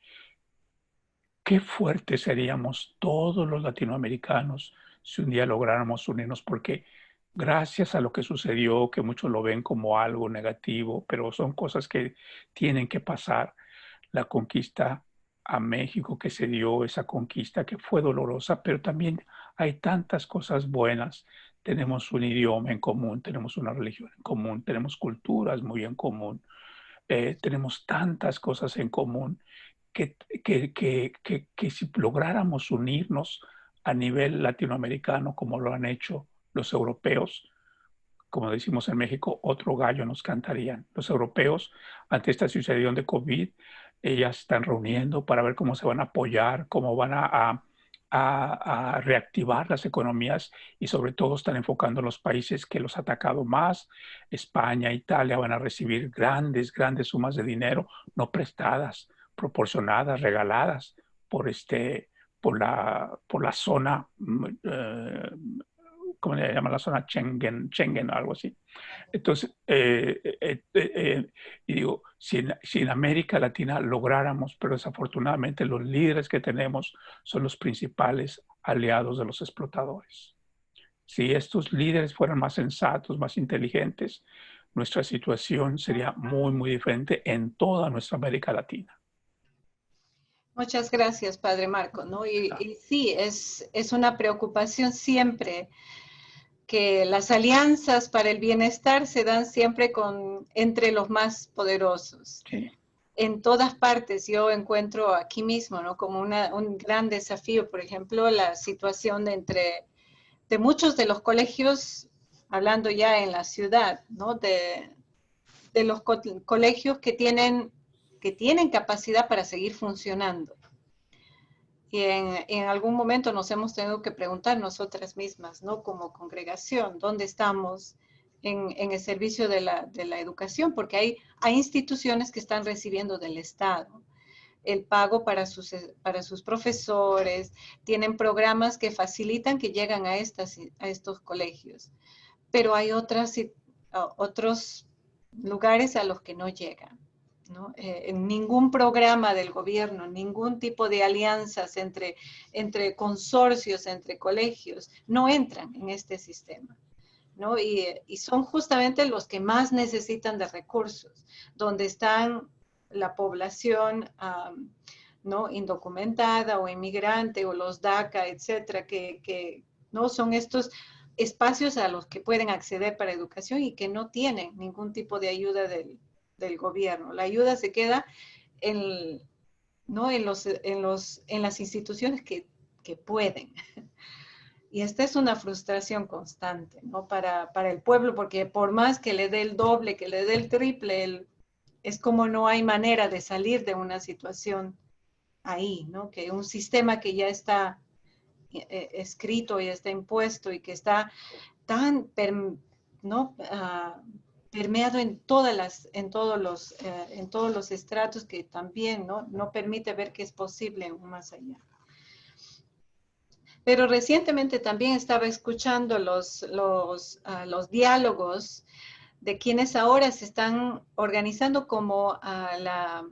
qué fuertes seríamos todos los latinoamericanos si un día lográramos unirnos, porque gracias a lo que sucedió, que muchos lo ven como algo negativo, pero son cosas que tienen que pasar, la conquista a México que se dio, esa conquista que fue dolorosa, pero también hay tantas cosas buenas. Tenemos un idioma en común, tenemos una religión en común, tenemos culturas muy en común, tenemos tantas cosas en común que si lográramos unirnos a nivel latinoamericano como lo han hecho los europeos, como decimos en México, otro gallo nos cantarían. Los europeos, ante esta situación de COVID, ellas están reuniendo para ver cómo se van a apoyar, cómo van a reactivar las economías y sobre todo están enfocando en los países que los ha atacado más. España, Italia van a recibir grandes sumas de dinero, no prestadas, proporcionadas, regaladas por la zona, ¿cómo le llaman? La zona Schengen o algo así. Entonces, y digo, si en América Latina lográramos, pero desafortunadamente los líderes que tenemos son los principales aliados de los explotadores. Si estos líderes fueran más sensatos, más inteligentes, nuestra situación sería muy, muy diferente en toda nuestra América Latina. Muchas gracias, Padre Marco, ¿no? Y sí, es una preocupación siempre que las alianzas para el bienestar se dan siempre entre los más poderosos. Sí. En todas partes yo encuentro aquí mismo, ¿no? Como un gran desafío, por ejemplo, la situación de muchos de los colegios, hablando ya en la ciudad, ¿no? De los colegios que tienen capacidad para seguir funcionando. Y en algún momento nos hemos tenido que preguntar nosotras mismas, ¿no? Como congregación, ¿dónde estamos en el servicio de la educación? Porque hay instituciones que están recibiendo del Estado el pago para sus profesores, tienen programas que facilitan que llegan a estos colegios. Pero hay otros lugares a los que no llegan, ¿no? En ningún programa del gobierno, ningún tipo de alianzas entre consorcios, entre colegios, no entran en este sistema, ¿no? Y son justamente los que más necesitan de recursos, donde están la población ¿no? indocumentada o inmigrante o los DACA, etcétera, que no son estos espacios a los que pueden acceder para educación y que no tienen ningún tipo de ayuda del gobierno. La ayuda se queda ¿no? en las instituciones que pueden. Y esta es una frustración constante, ¿no? Para el pueblo, porque por más que le dé el doble, que le dé el triple, es como no hay manera de salir de una situación ahí, ¿no? Que un sistema que ya está escrito y está impuesto y que está tan ¿no? permeado en todos los estratos que también no permite ver que es posible más allá. Pero recientemente también estaba escuchando los diálogos de quienes ahora se están organizando como la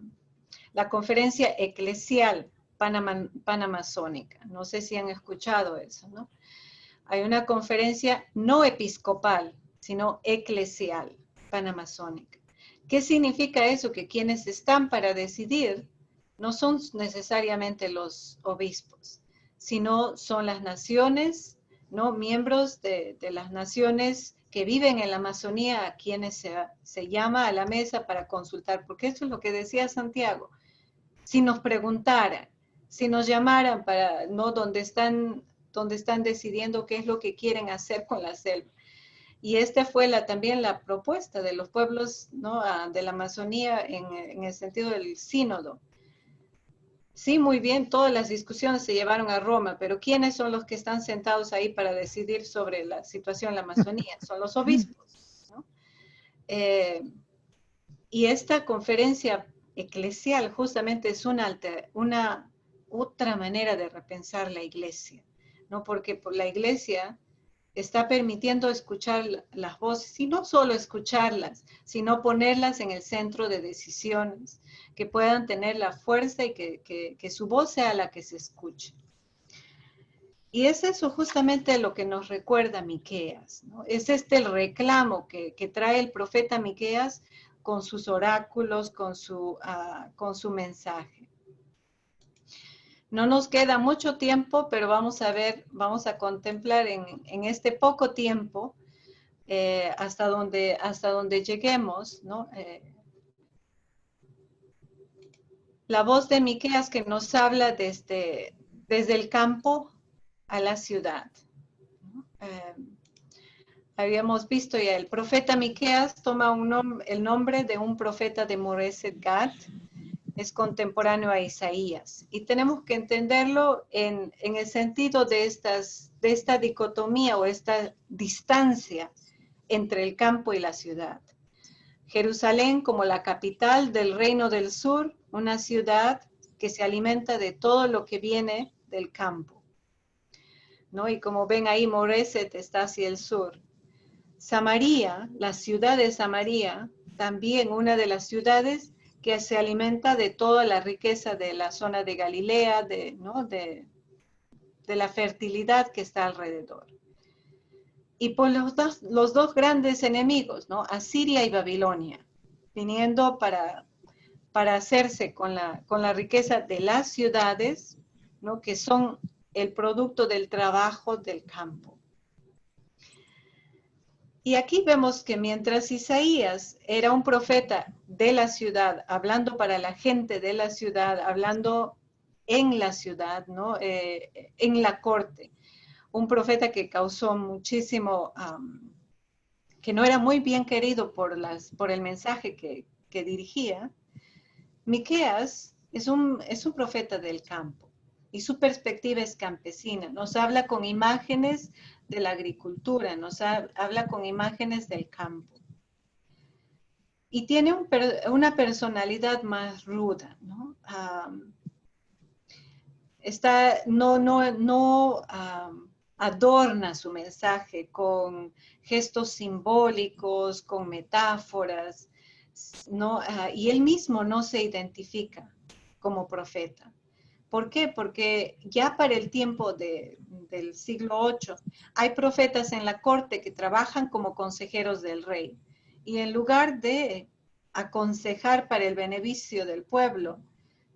conferencia eclesial panamazónica. No sé si han escuchado eso, ¿no? Hay una conferencia no episcopal, sino eclesial panamazónica. ¿Qué significa eso? Que quienes están para decidir no son necesariamente los obispos, sino son las naciones, ¿no? Miembros de las naciones que viven en la Amazonía, a quienes se llama a la mesa para consultar, porque eso es lo que decía Santiago. Si nos preguntaran, si nos llamaran para, ¿no? donde están decidiendo qué es lo que quieren hacer con la selva. Y esta fue también la propuesta de los pueblos, ¿no? de la Amazonía en el sentido del sínodo. Sí, muy bien, todas las discusiones se llevaron a Roma, pero ¿quiénes son los que están sentados ahí para decidir sobre la situación en la Amazonía? Son los obispos, ¿no? Y esta conferencia eclesial justamente es una otra manera de repensar la iglesia, ¿no? Porque la iglesia está permitiendo escuchar las voces, y no solo escucharlas, sino ponerlas en el centro de decisiones, que puedan tener la fuerza y que su voz sea la que se escuche. Y es eso justamente lo que nos recuerda Miqueas, ¿no? Es el reclamo que trae el profeta Miqueas con sus oráculos, con su mensaje. No nos queda mucho tiempo, pero vamos a contemplar en este poco tiempo hasta donde lleguemos, ¿no? La voz de Miqueas que nos habla desde el campo a la ciudad, ¿no? Habíamos visto ya, el profeta Miqueas toma el nombre de un profeta de Moreset Gad, es contemporáneo a Isaías. Y tenemos que entenderlo en el sentido de esta dicotomía o esta distancia entre el campo y la ciudad. Jerusalén como la capital del reino del sur, una ciudad que se alimenta de todo lo que viene del campo, ¿no? Y como ven ahí, Moreset está hacia el sur. Samaria, la ciudad de Samaria, también una de las ciudades que se alimenta de toda la riqueza de la zona de Galilea, ¿no? de la fertilidad que está alrededor. y por los dos grandes enemigos, ¿no? Asiria y Babilonia, viniendo para hacerse con la riqueza de las ciudades, ¿no? Que son el producto del trabajo del campo. Y aquí vemos que mientras Isaías era un profeta de la ciudad, hablando para la gente de la ciudad, hablando en la ciudad, ¿no? En la corte, un profeta que causó muchísimo, que no era muy bien querido por el mensaje que dirigía. Miqueas es un profeta del campo y su perspectiva es campesina. Nos habla con imágenes de la agricultura, nos habla con imágenes del campo. Y tiene una personalidad más ruda, ¿no? No adorna su mensaje con gestos simbólicos, con metáforas, ¿no? Y él mismo no se identifica como profeta. ¿Por qué? Porque ya para el tiempo del siglo VIII hay profetas en la corte que trabajan como consejeros del rey. Y en lugar de aconsejar para el beneficio del pueblo,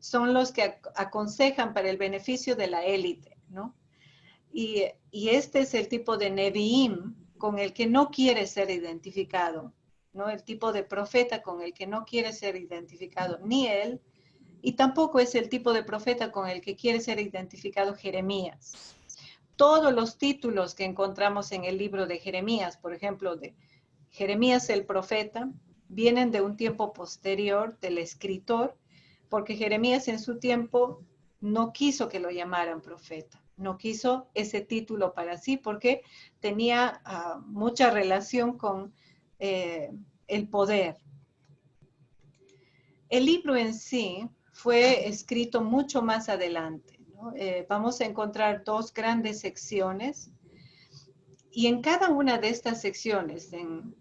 son los que aconsejan para el beneficio de la élite, ¿no? Y este es el tipo de Nevi'im con el que no quiere ser identificado, ¿no? El tipo de profeta con el que no quiere ser identificado ni él, y tampoco es el tipo de profeta con el que quiere ser identificado Jeremías. Todos los títulos que encontramos en el libro de Jeremías, por ejemplo, de Jeremías el profeta, vienen de un tiempo posterior del escritor, porque Jeremías en su tiempo no quiso que lo llamaran profeta, no quiso ese título para sí, porque tenía mucha relación con el poder. El libro en sí fue escrito mucho más adelante, ¿no? Vamos a encontrar dos grandes secciones, y en cada una de estas secciones,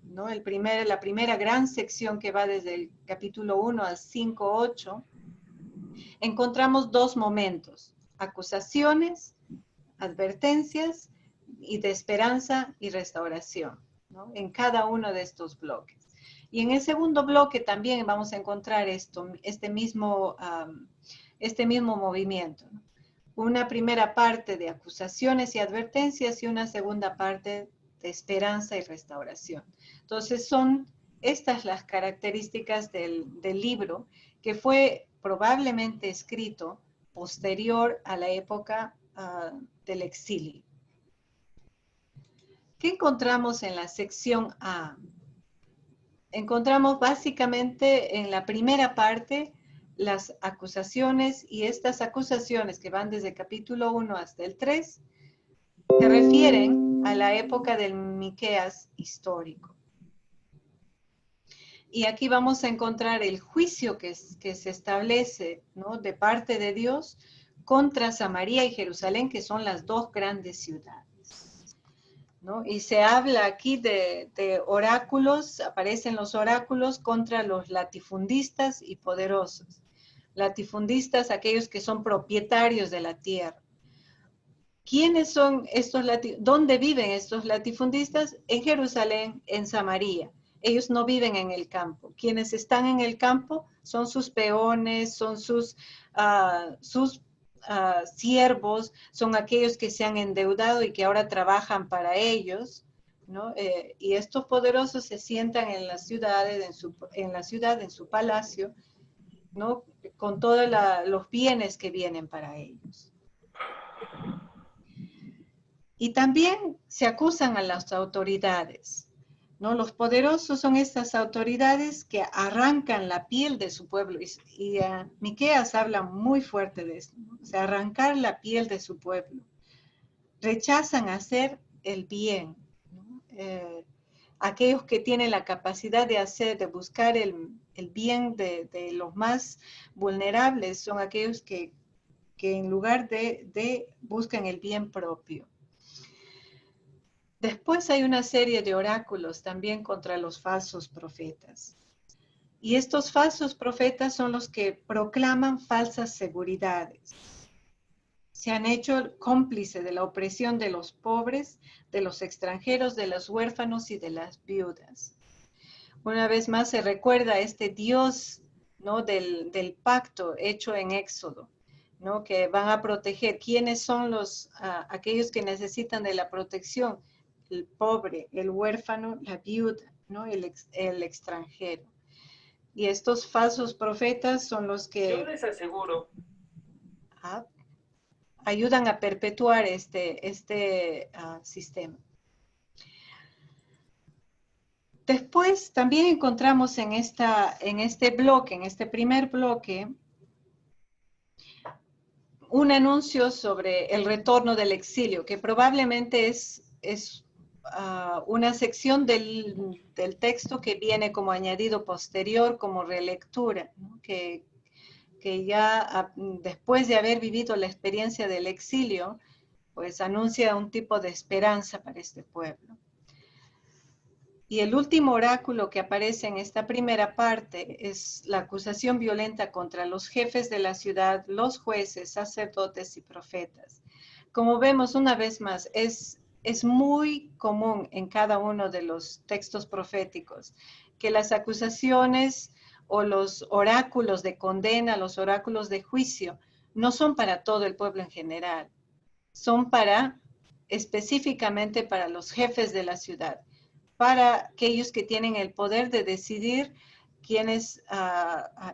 ¿no? La primera gran sección que va desde el capítulo 1 al 5:8, encontramos dos momentos: acusaciones, advertencias y de esperanza y restauración, ¿no? En cada uno de estos bloques. Y en el segundo bloque también vamos a encontrar este mismo movimiento, ¿no? Una primera parte de acusaciones y advertencias y una segunda parte de esperanza y restauración. Entonces son estas las características del libro, que fue probablemente escrito posterior a la época del exilio. ¿Qué encontramos en la sección A? Encontramos básicamente en la primera parte las acusaciones, y estas acusaciones que van desde el capítulo 1 hasta el 3 se refieren a la época del Miqueas histórico. Y aquí vamos a encontrar el juicio que se establece, ¿no? De parte de Dios contra Samaria y Jerusalén, que son las dos grandes ciudades, ¿no? Y se habla aquí de oráculos, aparecen los oráculos contra los latifundistas y poderosos. Latifundistas, aquellos que son propietarios de la tierra. ¿Quiénes son estos latifundistas? ¿Dónde viven estos latifundistas? En Jerusalén, en Samaria. Ellos no viven en el campo. Quienes están en el campo son sus peones, son sus siervos, son aquellos que se han endeudado y que ahora trabajan para ellos, ¿no? Y estos poderosos se sientan en las ciudades, en su palacio, ¿no? Con todos los bienes que vienen para ellos. Y también se acusan a las autoridades, ¿no? Los poderosos son estas autoridades que arrancan la piel de su pueblo, y Miqueas habla muy fuerte de esto, ¿no? O sea, arrancar la piel de su pueblo. Rechazan hacer el bien, ¿no? Aquellos que tienen la capacidad de buscar el bien de los más vulnerables son aquellos que en lugar de buscan el bien propio. Después hay una serie de oráculos también contra los falsos profetas. Y estos falsos profetas son los que proclaman falsas seguridades. se han hecho cómplices de la opresión de los pobres, de los extranjeros, de los huérfanos y de las viudas. Una vez más se recuerda este Dios, ¿no?, del pacto hecho en Éxodo, ¿no?, que van a proteger. ¿Quiénes son aquellos que necesitan de la protección? El pobre, el huérfano, la viuda, ¿no?, el extranjero. Y estos falsos profetas son los que... Yo les aseguro. Ayudan a perpetuar este sistema. Después también encontramos en este bloque, en este primer bloque, un anuncio sobre el retorno del exilio, que probablemente es una sección del texto que viene como añadido posterior, como relectura, ¿no?, que ya después de haber vivido la experiencia del exilio, pues anuncia un tipo de esperanza para este pueblo. Y el último oráculo que aparece en esta primera parte es la acusación violenta contra los jefes de la ciudad, los jueces, sacerdotes y profetas. Como vemos una vez más, es muy común en cada uno de los textos proféticos que las acusaciones o los oráculos de condena, los oráculos de juicio, no son para todo el pueblo en general, son específicamente para los jefes de la ciudad, para aquellos que tienen el poder de decidir quiénes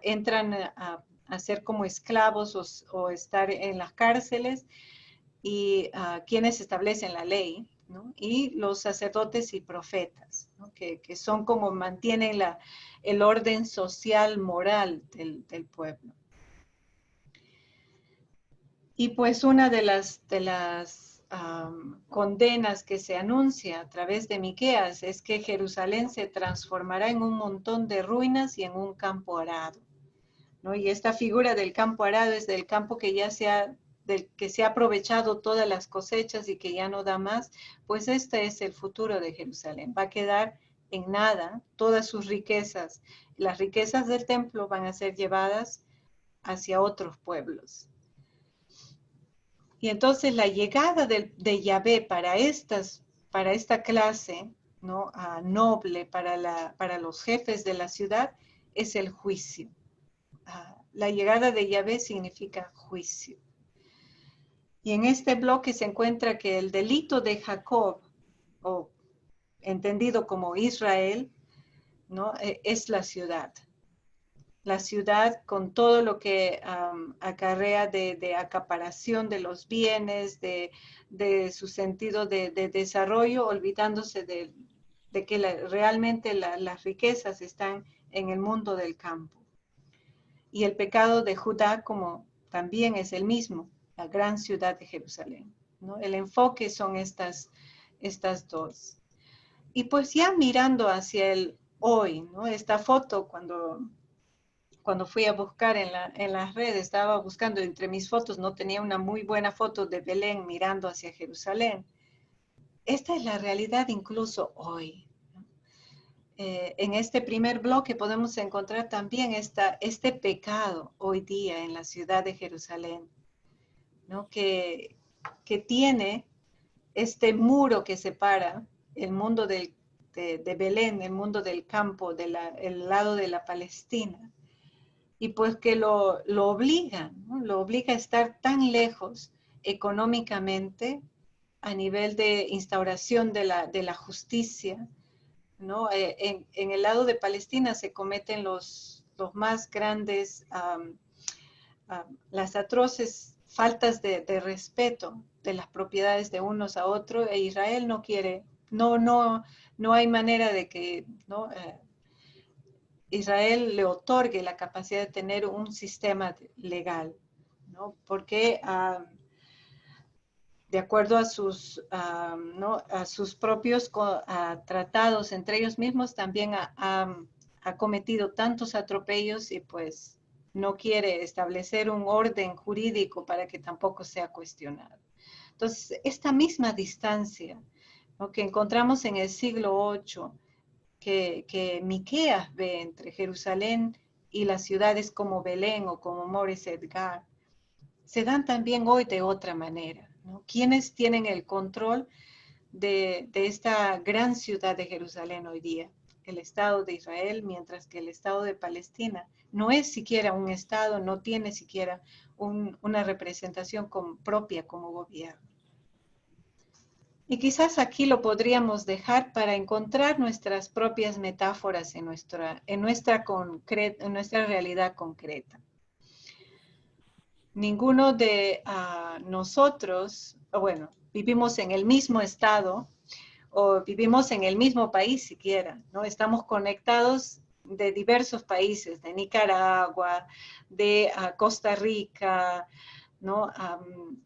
entran a ser como esclavos o estar en las cárceles, y quienes establecen la ley, ¿no?, y los sacerdotes y profetas, ¿no?, que son como mantienen el orden social, moral del pueblo. Y pues una de las condenas que se anuncia a través de Miqueas es que Jerusalén se transformará en un montón de ruinas y en un campo arado, ¿no? Y esta figura del campo arado es del campo que del que se ha aprovechado todas las cosechas y que ya no da más. Pues este es el futuro de Jerusalén. Va a quedar en nada todas sus riquezas. Las riquezas del templo van a ser llevadas hacia otros pueblos. Y entonces la llegada de Yahvé para esta clase, ¿no?, noble, para los jefes de la ciudad, es el juicio. La llegada de Yahvé significa juicio. Y en este bloque se encuentra que el delito de Jacob, o entendido como Israel, ¿no?, es la ciudad. La ciudad con todo lo que acarrea de acaparación de los bienes, de su sentido de desarrollo, olvidándose de que realmente las riquezas están en el mundo del campo. Y el pecado de Judá como también es el mismo, la gran ciudad de Jerusalén, ¿no? El enfoque son estas dos. Y pues ya mirando hacia el hoy, ¿no?, esta foto cuando fui a buscar en las redes, estaba buscando entre mis fotos, no tenía una muy buena foto de Belén mirando hacia Jerusalén. Esta es la realidad incluso hoy, ¿no? En este primer bloque podemos encontrar también este pecado hoy día en la ciudad de Jerusalén, ¿no?, que tiene este muro que separa el mundo de Belén, el mundo del campo, el lado de la Palestina. Y pues que lo obliga, ¿no?, lo obliga a estar tan lejos económicamente a nivel de instauración de la justicia, ¿no? En el lado de Palestina se cometen los más grandes, las atroces faltas de respeto de las propiedades de unos a otros, e Israel no quiere, no hay manera de que, ¿no?, Israel le otorgue la capacidad de tener un sistema legal, ¿no? Porque de acuerdo a sus propios tratados entre ellos mismos, también ha cometido tantos atropellos y pues no quiere establecer un orden jurídico para que tampoco sea cuestionado. Entonces, esta misma distancia, ¿no?, que encontramos en el siglo VIII, que Miqueas ve entre Jerusalén y las ciudades como Belén o como Mores Edgar, se dan también hoy de otra manera, ¿no? ¿Quiénes tienen el control de esta gran ciudad de Jerusalén hoy día? El Estado de Israel, mientras que el Estado de Palestina no es siquiera un Estado, no tiene siquiera una representación propia como gobierno. Y quizás aquí lo podríamos dejar para encontrar nuestras propias metáforas en nuestra realidad concreta. Ninguno de nosotros, bueno, vivimos en el mismo estado o vivimos en el mismo país siquiera, ¿no? Estamos conectados de diversos países, de Nicaragua, de Costa Rica, ¿no?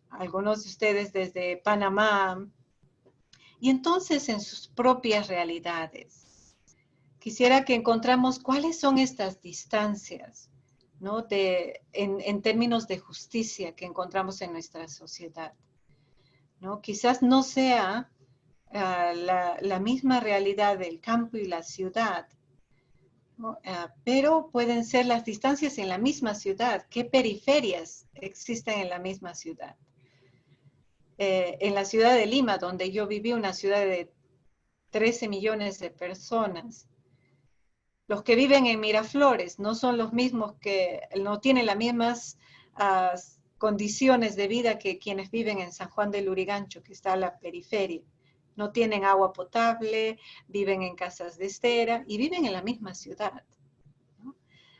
Algunos de ustedes desde Panamá. Y entonces en sus propias realidades, quisiera que encontramos cuáles son estas distancias, ¿no? En términos de justicia que encontramos en nuestra sociedad, ¿no? Quizás no sea la misma realidad del campo y la ciudad, ¿no? Pero pueden ser las distancias en la misma ciudad. ¿Qué periferias existen en la misma ciudad? En la ciudad de Lima, donde yo viví, una ciudad de 13 millones de personas, los que viven en Miraflores no son los mismos no tienen las mismas condiciones de vida que quienes viven en San Juan del Lurigancho, que está a la periferia. No tienen agua potable, viven en casas de estera y viven en la misma ciudad, ¿no?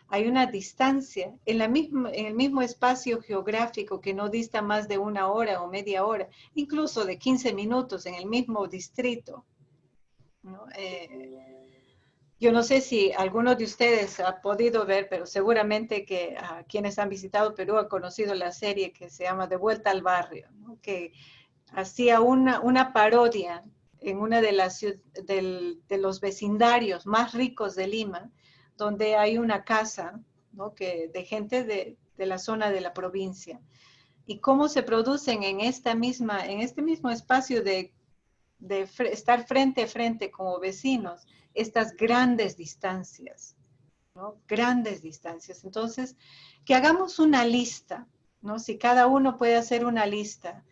Hay una distancia en el mismo espacio geográfico que no dista más de 1 hora o media hora, incluso de 15 minutos en el mismo distrito, ¿no? Yo no sé si alguno de ustedes ha podido ver, pero seguramente que quienes han visitado Perú han conocido la serie que se llama De Vuelta al Barrio, ¿no? Que hacía una parodia en una de los vecindarios más ricos de Lima, donde hay una casa, ¿no? de gente de la zona de la provincia, y cómo se producen en este mismo espacio de estar frente a frente como vecinos, estas grandes distancias, ¿no? Grandes distancias. Entonces, que hagamos una lista, ¿no? Si cada uno puede hacer una lista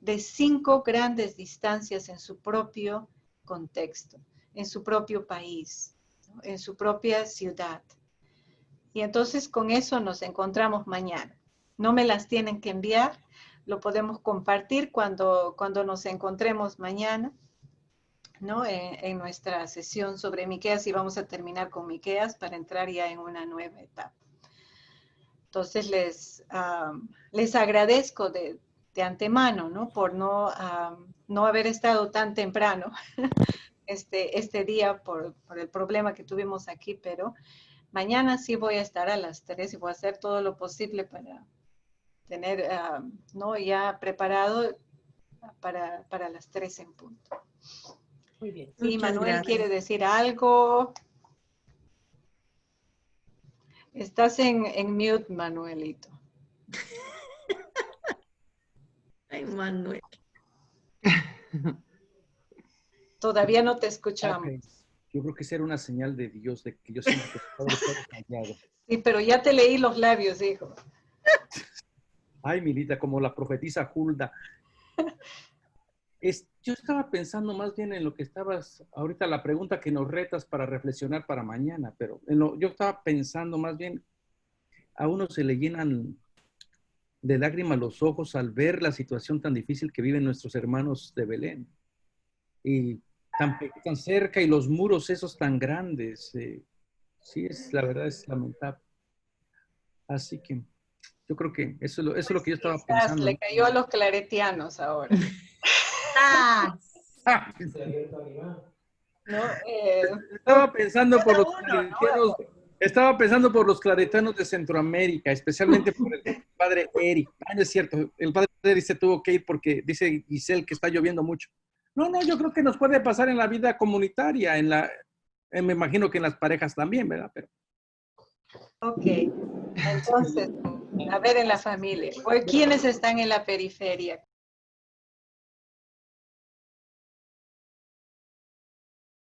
de 5 grandes distancias en su propio contexto, en su propio país, ¿no? En su propia ciudad. Y entonces con eso nos encontramos mañana. No me las tienen que enviar, lo podemos compartir cuando nos encontremos mañana, ¿no? En nuestra sesión sobre Miqueas, y vamos a terminar con Miqueas para entrar ya en una nueva etapa. Entonces les agradezco de antemano, ¿no? Por no haber estado tan temprano este día por el problema que tuvimos aquí, pero mañana sí voy a estar a las 3 y voy a hacer todo lo posible para tener, ¿no? Ya preparado para las 3 en punto. Muy bien. Sí, Muchas Manuel gracias. quiere decir algo. Estás en mute, Manuelito. Ay, Manuel. Todavía no te escuchamos. Yo creo que esa era una señal de Dios, de que yo siempre estaba callado. Sí, pero ya te leí los labios, hijo. Ay, Milita, como la profetisa Hulda. Yo estaba pensando más bien en lo que estabas, ahorita la pregunta que nos retas para reflexionar para mañana, pero yo estaba pensando más bien, a uno se le llenan de lágrimas los ojos al ver la situación tan difícil que viven nuestros hermanos de Belén. Y tan cerca y los muros esos tan grandes. Sí, la verdad es lamentable. Así que yo creo que eso es lo que yo estaba pensando. Le cayó a los claretianos ahora. ¿No? Estaba pensando por los claretianos, estaba pensando por los claretianos de Centroamérica, especialmente por el padre Eric. No es cierto, el padre Eric se tuvo que ir porque dice Giselle que está lloviendo mucho. No, yo creo que nos puede pasar en la vida comunitaria, me imagino que en las parejas también, ¿verdad? Pero... Ok, entonces, a ver en la familia. ¿Quiénes están en la periferia?